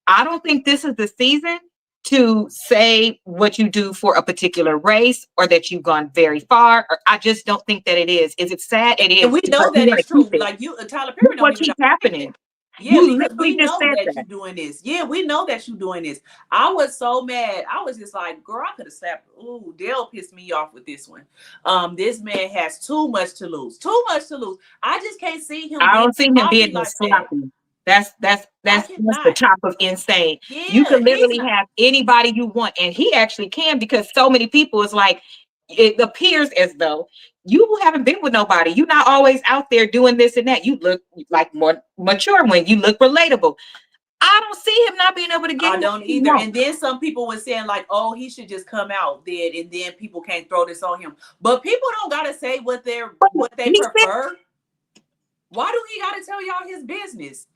I don't think this is the season to say what you do for a particular race or that you've gone very far. Or I just don't think that it is. Is it sad? It And is. we But know we that want it's to keep true. it. Like you, Tyler Perry Look don't what even know keeps that. happening. Yeah, You because literally we just know said that that. you're doing this. Yeah, we know that you're doing this. I was so mad. I was just like, girl, I could have slapped. Ooh, Dale pissed me off with this one. This man has too much to lose. Too much to lose. I just can't see him I being don't see him sloppy being no like that. sloppy. That's the I top of insane. You Yeah, can he's literally not. have anybody you want, and he actually can because so many people is like it appears as though you haven't been with nobody. You're not always out there doing this and that. You look like more mature when you look relatable. I I don't see him not being able to get I what don't he either. wants. And then some people were saying like, "Oh, he should just come out then," and then people can't throw this on him. But people don't gotta say what they He said prefer. Why do he gotta tell y'all his business?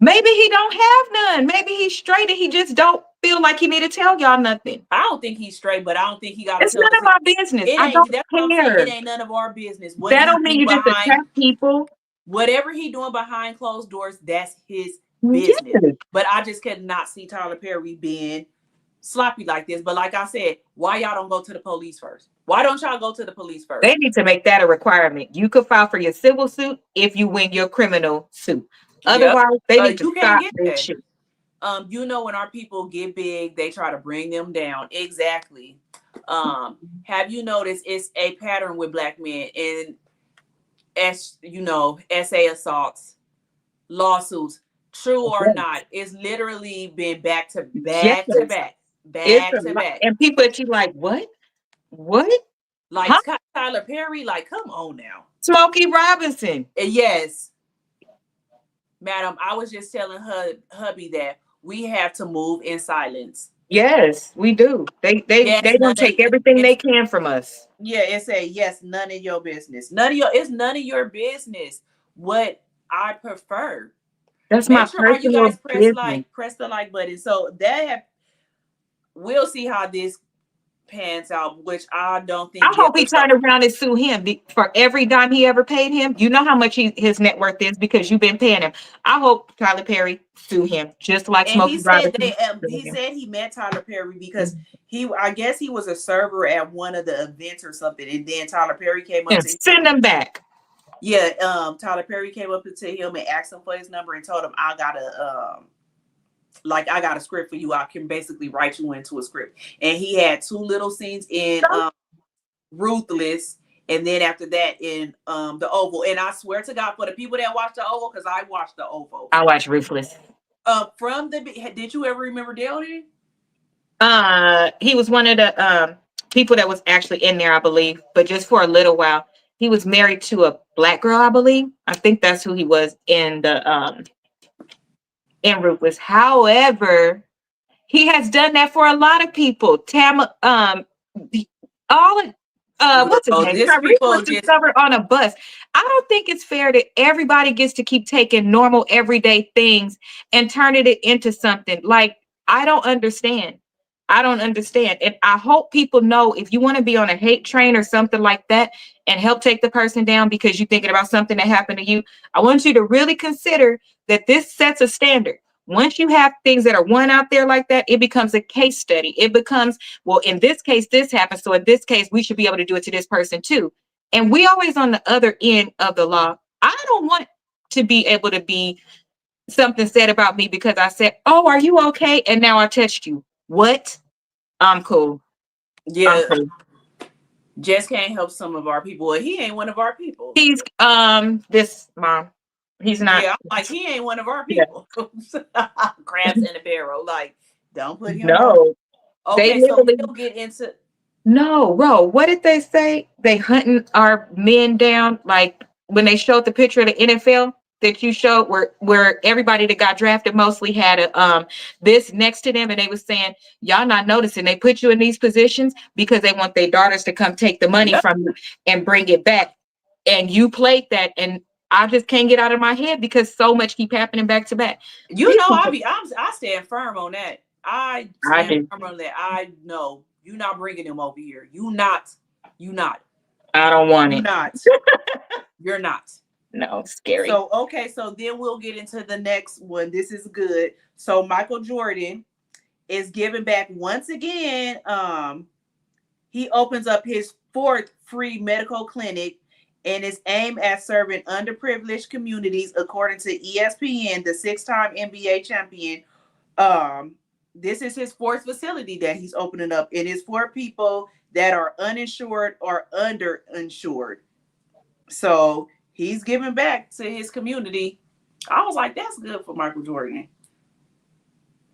maybe he don't have none. Maybe he's straight and he just don't feel like he need to tell y'all nothing. I don't think he's straight, but I don't think he gotta It's tell none us. of my business. It I ain't. don't That's what I'm saying. care. It ain't none of our business. What That he don't mean do you just behind attack people. whatever he doing behind closed doors, that's his Yes. business. But I just could not see Tyler Perry being sloppy like this. But like I said, why y'all don't go to the police first? Why don't y'all go to the police They first? need to make that a requirement. You could file for your civil suit if you win your criminal suit. Yep. Otherwise, they need to You can't stop get this that. shit. When our people get big, they try to bring them down. Exactly. Have you noticed it's a pattern with black men in SA assaults, lawsuits, true or not, it's literally been back to Yes. back to back, It's back a to lot. back. And people that you like, what? What? Like Huh? Tyler Perry, like, come on now. Smokey Robinson. And yes, madam, I was just telling her hubby that we have to move in silence. Yes, we do. They Yes, none don't of take everything they it's can from us. yeah, it's a yes, none of your business. It's none of your business what I prefer. That's Make my sure all you personal guys business. press the like button. So we'll see how this pans out, which I don't I think yet. hope he turned around and sue him for every dime he ever paid him. You know how much his net worth is because you've been paying him. I hope Tyler Perry sue him just like And Smokey Robinson. he said he met Tyler Perry because Mhm. I guess he was a server at one of the events or something, and then Tyler Perry came up And to him. send him back. Yeah, Tyler Perry came up to him and asked him for his number and told him I got a script for you. I can basically write you into a script. And he had two little scenes in Ruthless, and then after that in the Oval. And I swear to God, for the people that watch the Oval, because I watched the Oval. I watch Ruthless. Did you ever remember Dale? He was one of the people that was actually in there, I believe, but just for a little while. He was married to a black girl, I believe. I think that's who he was in Ruthless. However, he has done that for a lot of people. All what's his Well, name? this Tyrese people was just discovered on a bus. I don't think it's fair that everybody gets to keep taking normal everyday things and turning it into something. Like, I don't understand. I don't understand. And I hope people know if you want to be on a hate train or something like that and help take the person down because you're thinking about something that happened to you, I want you to really consider that this sets a standard. Once you have things that are one out there like that, it becomes a case study. It becomes, well, in this case, this happened. So in this case, we should be able to do it to this person too. And we always on the other end of the law. I don't want to be able to be something said about me because I said, "Oh, are you okay?" And now I touched you. What? I'm cool. I'm yeah, cool. just can't help some of our people. He ain't one of our people. He's this mom. He's not. Yeah, I'm like he ain't one of our Yeah. people. Crabs in a barrel. Like, don't put him on. No. They Okay, so literally we'll get into no, bro. What did they say? They hunting our men down. Like when they showed the picture of the NFL that you showed, where everybody that got drafted mostly had a this next to them, and they was saying, "Y'all not noticing? They put you in these positions because they want their daughters to come take the money yep. from you and bring it back." And you played that, and I just can't get out of my head because so much keep happening back to back. People, I stand firm on that. I I stand do. firm on that. I know you not bringing them over here. You not. I don't want You it. not. You're not. No, scary. So okay, so then we'll get into the next one. This is good. So Michael Jordan is giving back once again. He opens up his fourth free medical clinic and is aimed at serving underprivileged communities, according to ESPN. The six-time NBA champion. This is his fourth facility that he's opening up. It is for people that are uninsured or underinsured. So he's giving back to his community. I was like, that's good for Michael Jordan.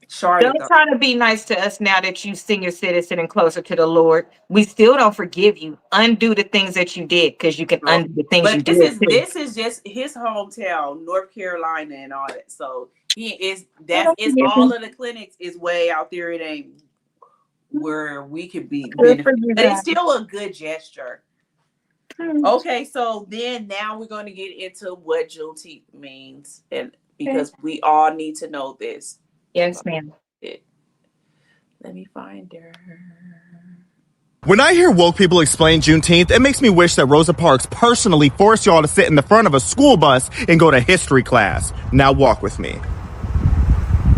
Charlotte Don't though. try to be nice to us now that you senior citizen and closer to the Lord. We still don't forgive you. Undo the things that you did because you can No. undo the things you But did too. this is just his hometown, North Carolina and all that. So he is I that's don't it's forgive all him. of the clinics is way out there. It ain't where we could be Good for benefit. you But it's guys. still a good gesture. Okay, so then now we're going to get into what Juneteenth means, and Okay. because we all need to know this. Yes, ma'am. It, let me find her. When I hear woke people explain Juneteenth, it makes me wish that Rosa Parks personally forced y'all to sit in the front of a school bus and go to history class. Now walk with me.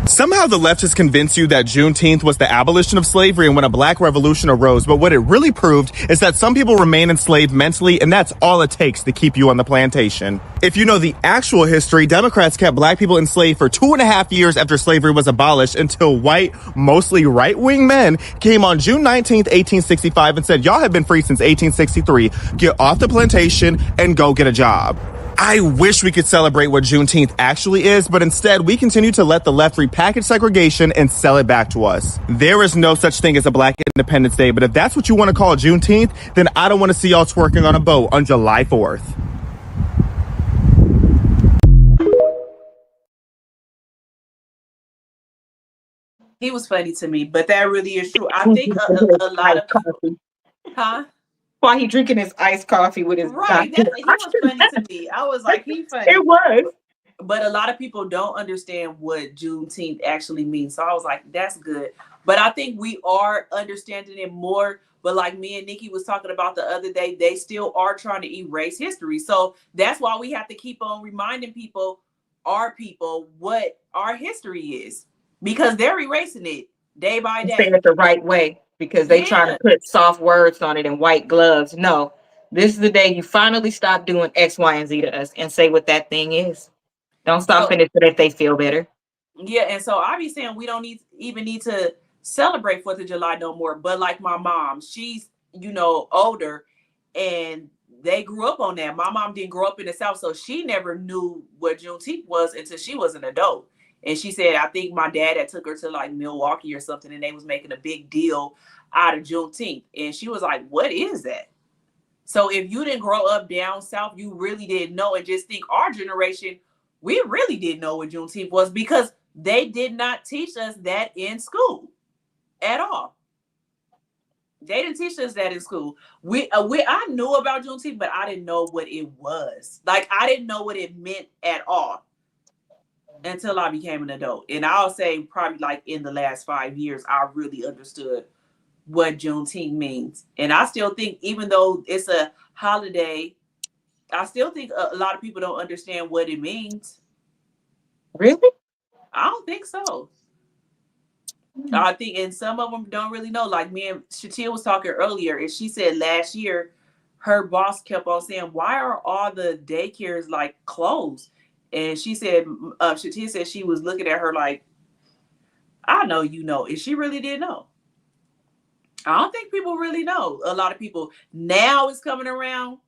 Somehow the left has convinced you that Juneteenth was the abolition of slavery and when a black revolution arose, but what it really proved is that some people remain enslaved mentally, and that's all it takes to keep you on the plantation. If you know the actual history, Democrats kept black people enslaved for 2.5 years after slavery was abolished until white, mostly right-wing men came on June 19th, 1865 and said, y'all have been free since 1863. Get off the plantation and go get a job. I wish we could celebrate what Juneteenth actually is, but instead we continue to let the left repackage segregation and sell it back to us. There is no such thing as a Black Independence Day, but if that's what you want to call Juneteenth, then I don't want to see y'all twerking on a boat on July 4th. He was funny to me, but that really is true. I think a lot Iced of people, coffee. huh? While he drinking his iced coffee with his Right. doctor. He was funny to me. I was like, he funny. It was. But a lot of people don't understand what Juneteenth actually means. So I was like, that's good. But I think we are understanding it more. But like me and Nikki was talking about the other day, they still are trying to erase history. So that's why we have to keep on reminding people, what our history is. Because they're erasing it day by Say day. it the right way because they trying to Yeah. put soft words on it and white gloves. No, this is the day you finally stop doing X, Y, and Z to us and say what that thing is. Don't stop So it so that they feel better. yeah, and so I be saying we don't need to celebrate Fourth of July no more. But like my mom, she's older, and they grew up on that. My mom didn't grow up in the South, so she never knew what Juneteenth was until she was an adult. And she said, I think my dad had took her to like Milwaukee or something, and they was making a big deal out of Juneteenth, and she was like, "What is that?" So if you didn't grow up down south, you really didn't know. And just think our generation, we really didn't know what Juneteenth was because they did not teach us that in school at all. They didn't teach us that in school. I knew about Juneteenth, but I didn't know what it was. Like I didn't know what it meant at all until I became an adult. And I'll say probably like in the last 5 years, I really understood what Juneteenth means. And I still think, even though it's a holiday, I still think a lot of people don't understand what it means. Really? I don't think so. Hmm. I think, and some of them don't really know. Like me and Shatia was talking earlier, and she said last year her boss kept on saying, "Why are all the daycares like closed?" And she said, Shatia said she was looking at her like, "I know you know," and she really didn't know. I don't think people really know. A lot of people now is coming around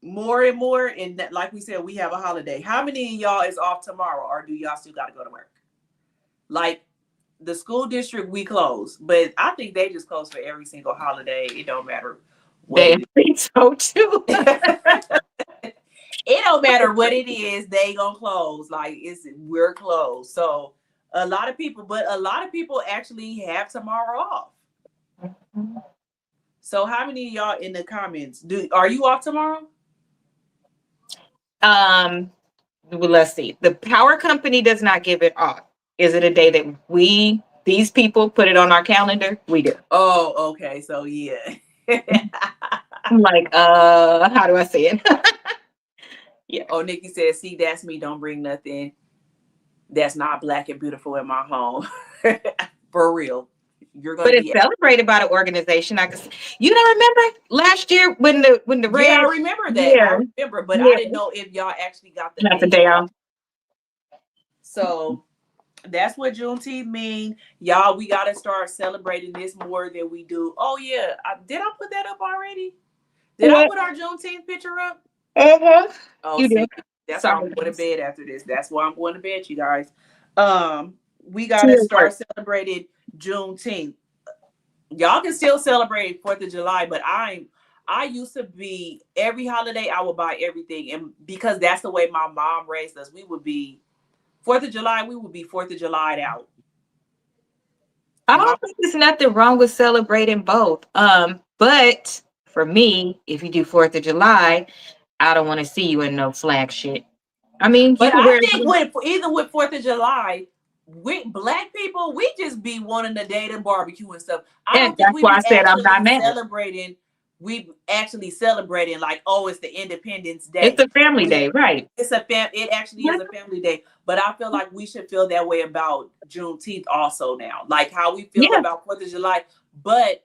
more and more, and that, like we said, we have a holiday. How many of y'all is off tomorrow, or do y'all still got to go to work? Like the school district, we close, but I think they just close for every single holiday. It don't matter what They it think so too. is. It don't matter what it is, they gonna close. Like we're closed. So a lot of people actually have tomorrow off. So how many of y'all in the comments are you off tomorrow? um, well, let's see. The power company does not give it off. Is it a day that these people, put it on our calendar? We do. Oh, okay. So yeah. I'm like, how do I say it? Yeah. Oh, Nikki says, see, that's me. Don't bring nothing that's not black and beautiful in my home. For real. You're gonna But it's be celebrated by the organization. You don't remember last year when the yeah, red, I remember that. yeah, I remember, but I yeah, didn't know if y'all actually got the not the day day off. off. So that's what Juneteenth mean. Y'all, we gotta start celebrating this more than we do. Oh yeah. Did I put that up already? Did I What? put our Juneteenth picture up? Uh-huh. Oh, You see, do. that's why Sorry, I'm going to guys. bed after this. That's why I'm going to bed, you guys. Um, we gotta start celebrating Juneteenth. Y'all can still celebrate 4th of July, but I used to be every holiday I would buy everything, and because that's the way my mom raised us, we would be 4th of July, we would be 4th of July out. I don't think there's nothing wrong with celebrating both. But for me, if you do 4th of July, I don't want to see you in no flag shit. I mean, but I think even with 4th of July, with Black people, we just be wanting to date and barbecue and stuff. I don't think we be actually celebrating. We actually celebrating like, oh, it's the Independence Day. It's a family day, right? It actually is a family day. But I feel like we should feel that way about Juneteenth also now, like how we feel about 4th of July. But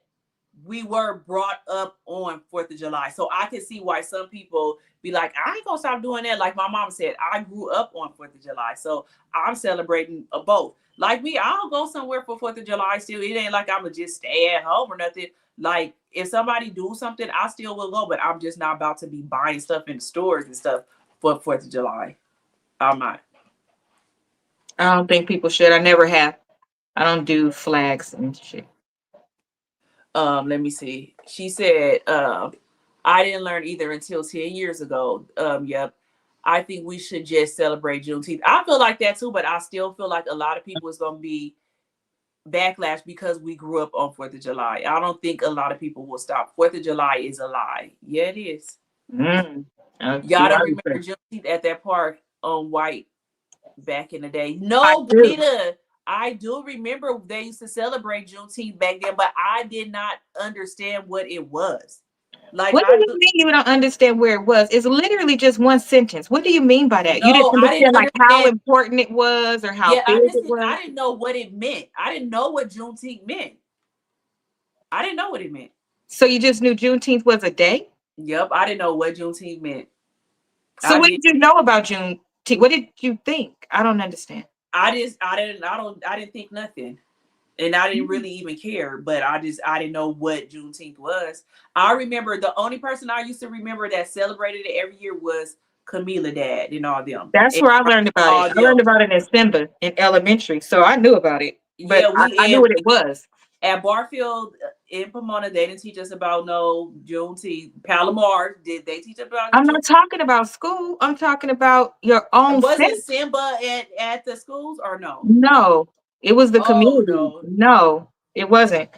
we were brought up on 4th of July, so I can see why some people be like, I ain't gonna stop doing that. Like my mom said, I grew up on 4th of July, so I'm celebrating both. Like me, I'll go somewhere for 4th of July still. It ain't like I'm gonna just stay at home or nothing. Like if somebody do something, I still will go, but I'm just not about to be buying stuff in the stores and stuff for 4th of July. I'm not. I don't think people should. I never have. I don't do flags and shit. Let me see. She said, I didn't learn either until 10 years ago. Yep. I think we should just celebrate Juneteenth. I feel like that too, but I still feel like a lot of people is going to be backlash because we grew up on 4th of July. I don't think a lot of people will stop. 4th of July is a lie. Yeah, it is. Y'all don't remember Juneteenth at that park on White back in the day? No, Benita. I do remember they used to celebrate Juneteenth back then, but I did not understand what it was. Like, what do you mean you don't understand where it was? It's literally just one sentence. What do you mean by that? No, you didn't understand like how important it was or how big it was? I didn't know what it meant. I didn't know what Juneteenth meant. I didn't know what it meant. So you just knew Juneteenth was a day? Yep, I didn't know what Juneteenth meant. So what did you know about Juneteenth? What did you think? I don't understand. I didn't think nothing. And I didn't really even care, but I didn't know what Juneteenth was. I remember the only person I used to remember that celebrated it every year was Camila dad and all them. That's where I learned about it. I learned about it in Simba in elementary, so I knew about it. But yeah, I knew what it was. At Barfield in Pomona, they didn't teach us about no Juneteenth. Palomar, did they teach about? I'm not talking about school. I'm talking about your own. Was it Simba at the schools or no? No, it was the community. No, it wasn't.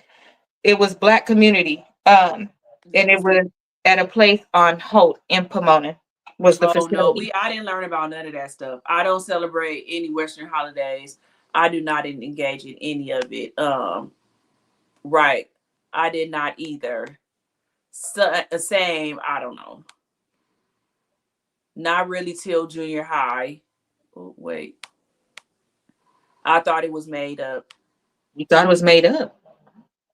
It was Black community. And it was at a place on Holt in Pomona. Was the facility. No, I didn't learn about none of that stuff. I don't celebrate any Western holidays. I do not engage in any of it. Right. I did not either. Same, I don't know. Not really till junior high. Oh, wait. I thought it was made up. You thought it was made up?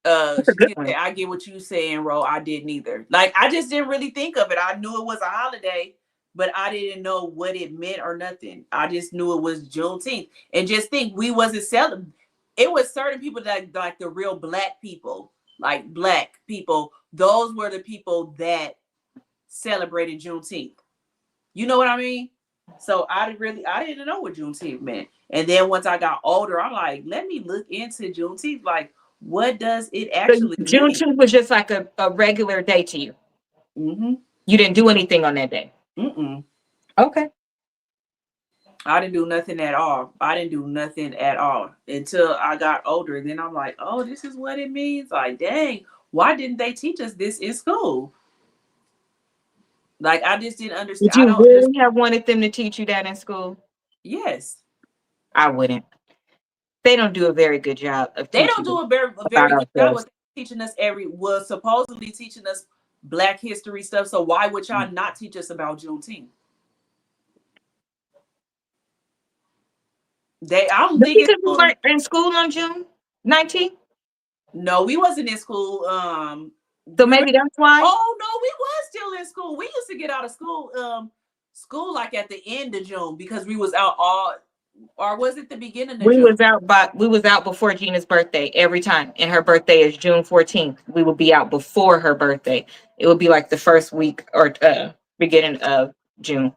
I get what you're saying, Ro. I didn't either. Like, I just didn't really think of it. I knew it was a holiday, but I didn't know what it meant or nothing. I just knew it was Juneteenth. And just think, we wasn't celebrating. It was certain people that, like the real Black people, like Black people, those were the people that celebrated Juneteenth. You know what I mean? So I didn't know what Juneteenth meant. And then once I got older, I'm like, let me look into Juneteenth. Like, what does it actually mean? Juneteenth was just like a regular day to you. Mm-hmm. You didn't do anything on that day. Mm-mm. Okay. I didn't do nothing at all. Until I got older. Then I'm like, oh, this is what it means. Like, dang, why didn't they teach us this in school? Like, I just didn't understand. Did you really have wanted them to teach you that in school? Yes. I wouldn't. They don't do a very good job of teaching. They don't do a very good job of teaching us supposedly teaching us Black history stuff. So why would y'all not teach us about Juneteenth? I don't think we weren't in school on June 19th. No, we wasn't in school. So maybe that's why. Oh no, we was still in school. We used to get out of school like at the end of June because we was out or was it the beginning of June? We was out before Gina's birthday every time. And her birthday is June 14th. We would be out before her birthday. It would be like the first week or beginning of June.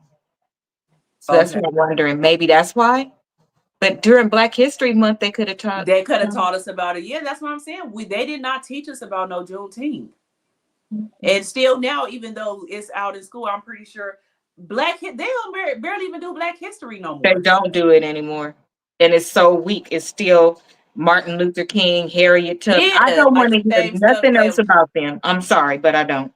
So that's what I'm wondering. Maybe that's why. But during Black History Month, they could have taught. They could have taught us about it. Yeah, that's what I'm saying. They did not teach us about no Juneteenth. And still now, even though it's out in school, I'm pretty sure they don't barely even do Black History no more. They don't do it anymore. And it's so weak. It's still Martin Luther King, Harriet Tubman. Yeah, I don't like want to the hear same stuff nothing else about them. I'm sorry, but I don't.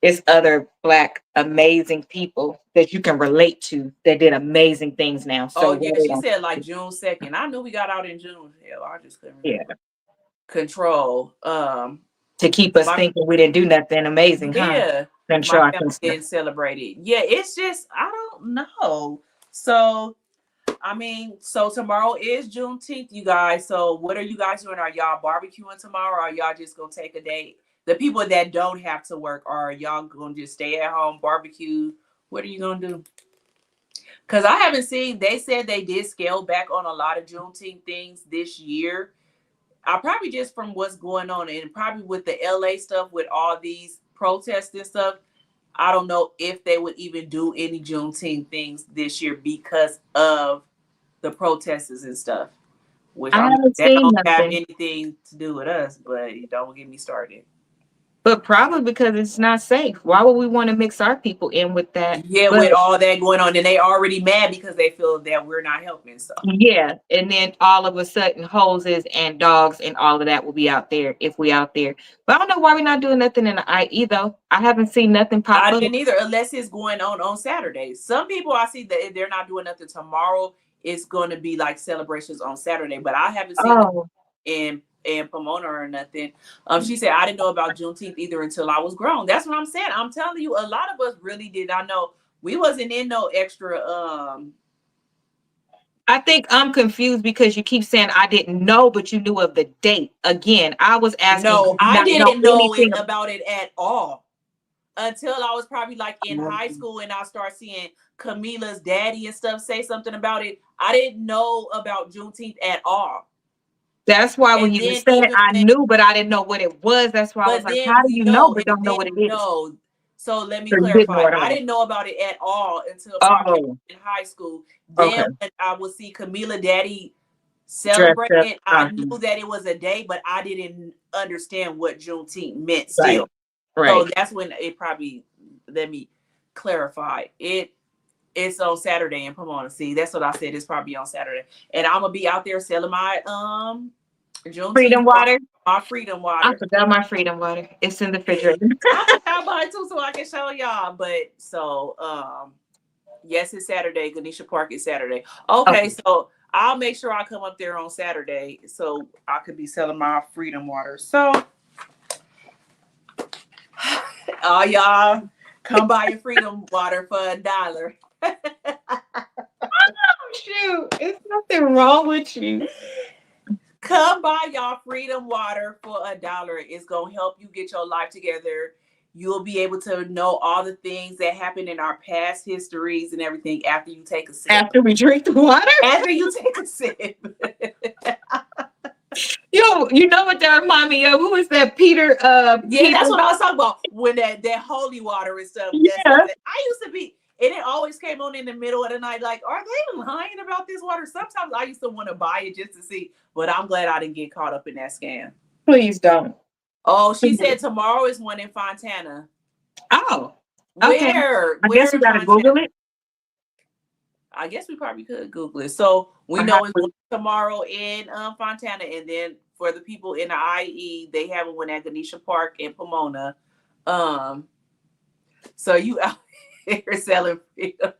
It's other Black amazing people that you can relate to that did amazing things now. So Oh yeah, they she don't. said like June 2nd. I knew we got out in June. Hell, I just couldn't Yeah. remember. Control. To keep us thinking we didn't do nothing amazing, huh? Yeah. And My sure family didn't celebrate it. Yeah, it's just I don't know. So I mean, so tomorrow is Juneteenth, you guys. So what are you guys doing? Are y'all barbecuing tomorrow? Or are y'all just gonna take a day? The people that don't have to work, are y'all gonna just stay at home, barbecue? What are you gonna do? Because I haven't seen. They said they did scale back on a lot of Juneteenth things this year. I probably just from what's going on and probably with the LA stuff with all these protests and stuff. I don't know if they would even do any Juneteenth things this year because of the protesters and stuff, which I haven't that seen don't have nothing. anything to do with us, but don't get me started. But probably because it's not safe. Why would we want to mix our people in with that? Yeah, But with all that going on, and they already mad because they feel that we're not helping. So yeah, and then all of a sudden hoses and dogs and all of that will be out there if we out there. But I don't know why we're not doing nothing in the IE though. I haven't seen nothing pop I up. didn't either, unless it's going on Saturday. Some people I see that they're not doing nothing tomorrow. It's going to be like celebrations on Saturday, but I haven't seen Oh, in Pomona or nothing. She said I didn't know about Juneteenth either until I was grown. That's what I'm saying. I'm telling you, a lot of us really did not know. We wasn't in no extra. I think I'm confused because you keep saying I didn't know, but you knew of the date. Again, I was asking, No, do you I not know didn't know anything about it at all until I was probably like in about high it? school and I started seeing Camila's daddy and stuff say something about it. I didn't know about Juneteenth at all. That's why when And you then said even I knew, but I didn't know what it was. That's why I was but like, then how do you know, but don't know what it is? no. So let me So you didn't clarify. know at I all. didn't know about it at all until probably Oh, in high school. okay. Then when I would see Camila daddy Dressed up. celebrating, I knew that it was a day, but I didn't understand what Juneteenth meant Right. still. Right. So that's when it probably, let me clarify. It's on Saturday in Pomona. See, that's what I said. It's probably on Saturday. And I'm gonna be out there selling my Juneteenth Freedom water. my freedom I water. forgot my freedom water. It's in the refrigerator. I forgot about it too, so I can show y'all. But so yes, it's Saturday. Ganesha Park is Saturday. Okay, so I'll make sure I come up there on Saturday so I could be selling my freedom water. So all y'all come buy your freedom water for $1. Oh, shoot. It's nothing wrong with you. Come buy y'all freedom water for $1. It's gonna help you get your life together. You'll be able to know all the things that happened in our past histories and everything after you take a sip. After we drink the water? After you take a sip. Yo, you know what that remind me of? Who is that? Peter. Yeah, Peter. that's what I was talking about. When that holy water and stuff. Yeah. I used to be, and it always came on in the middle of the night. Like, are they lying about this water? Sometimes I used to want to buy it just to see, but I'm glad I didn't get caught up in that scam. Please don't. Oh, she said tomorrow is one in Fontana. Oh, okay. Where? I guess we gotta Google it. I guess we probably could Google it. So we know it's one tomorrow in Fontana, and then for the people in the IE, they have one at Ganesha Park in Pomona. So you out here selling freedom.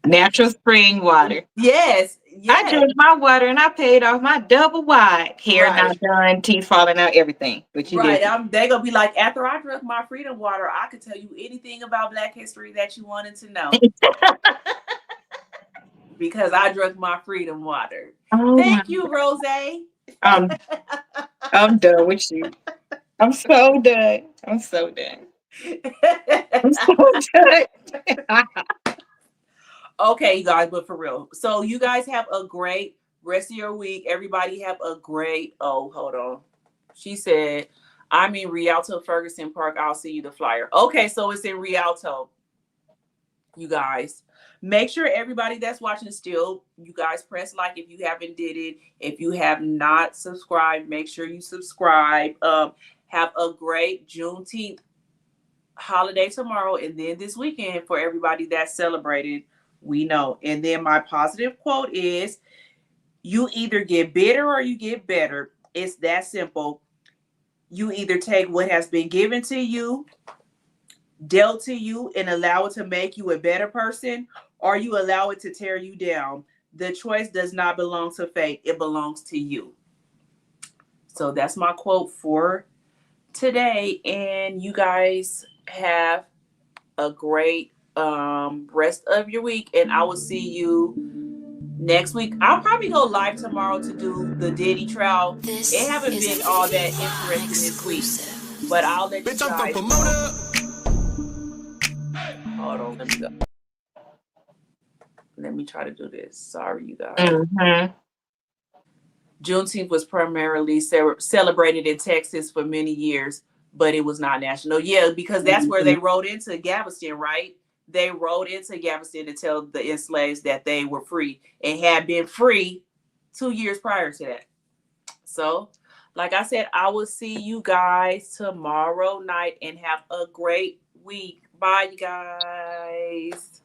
Natural spring water. Yes. I drank my water and I paid off my double wide. Hair not done, teeth falling out, everything. But you did. They're gonna be like, after I drank my freedom water, I could tell you anything about Black history that you wanted to know. Because I drank my freedom water. Oh, thank you, Rose. I'm done with you. I'm so done. I'm so done. I'm so done. Okay, you guys, but for real. So you guys have a great rest of your week. Everybody have a great, hold on. She said, I'm in Rialto, Ferguson Park. I'll see you the flyer. Okay, so it's in Rialto, you guys. Make sure everybody that's watching still, you guys press like if you haven't did it. If you have not subscribed, make sure you subscribe. Have a great Juneteenth holiday tomorrow and then this weekend for everybody that's celebrated. We know. And then my positive quote is, you either get bitter or you get better. It's that simple. You either take what has been given to you, dealt to you, and allow it to make you a better person, or you allow it to tear you down. The choice does not belong to fate. It belongs to you. So that's my quote for today. And you guys have a great rest of your week. And I will see you next week. I'll probably go live tomorrow to do the Diddy trial. It haven't been all that interesting this week, but I'll let you guys know. Hold on, let me go. Let me try to do this. Sorry, you guys. Mm-hmm. Juneteenth was primarily celebrated in Texas for many years, but it was not national. Yeah, because that's where they rode into Galveston, right? They rode into Galveston to tell the enslaved that they were free and had been free 2 years prior to that. So, like I said, I will see you guys tomorrow night and have a great week. Bye, you guys.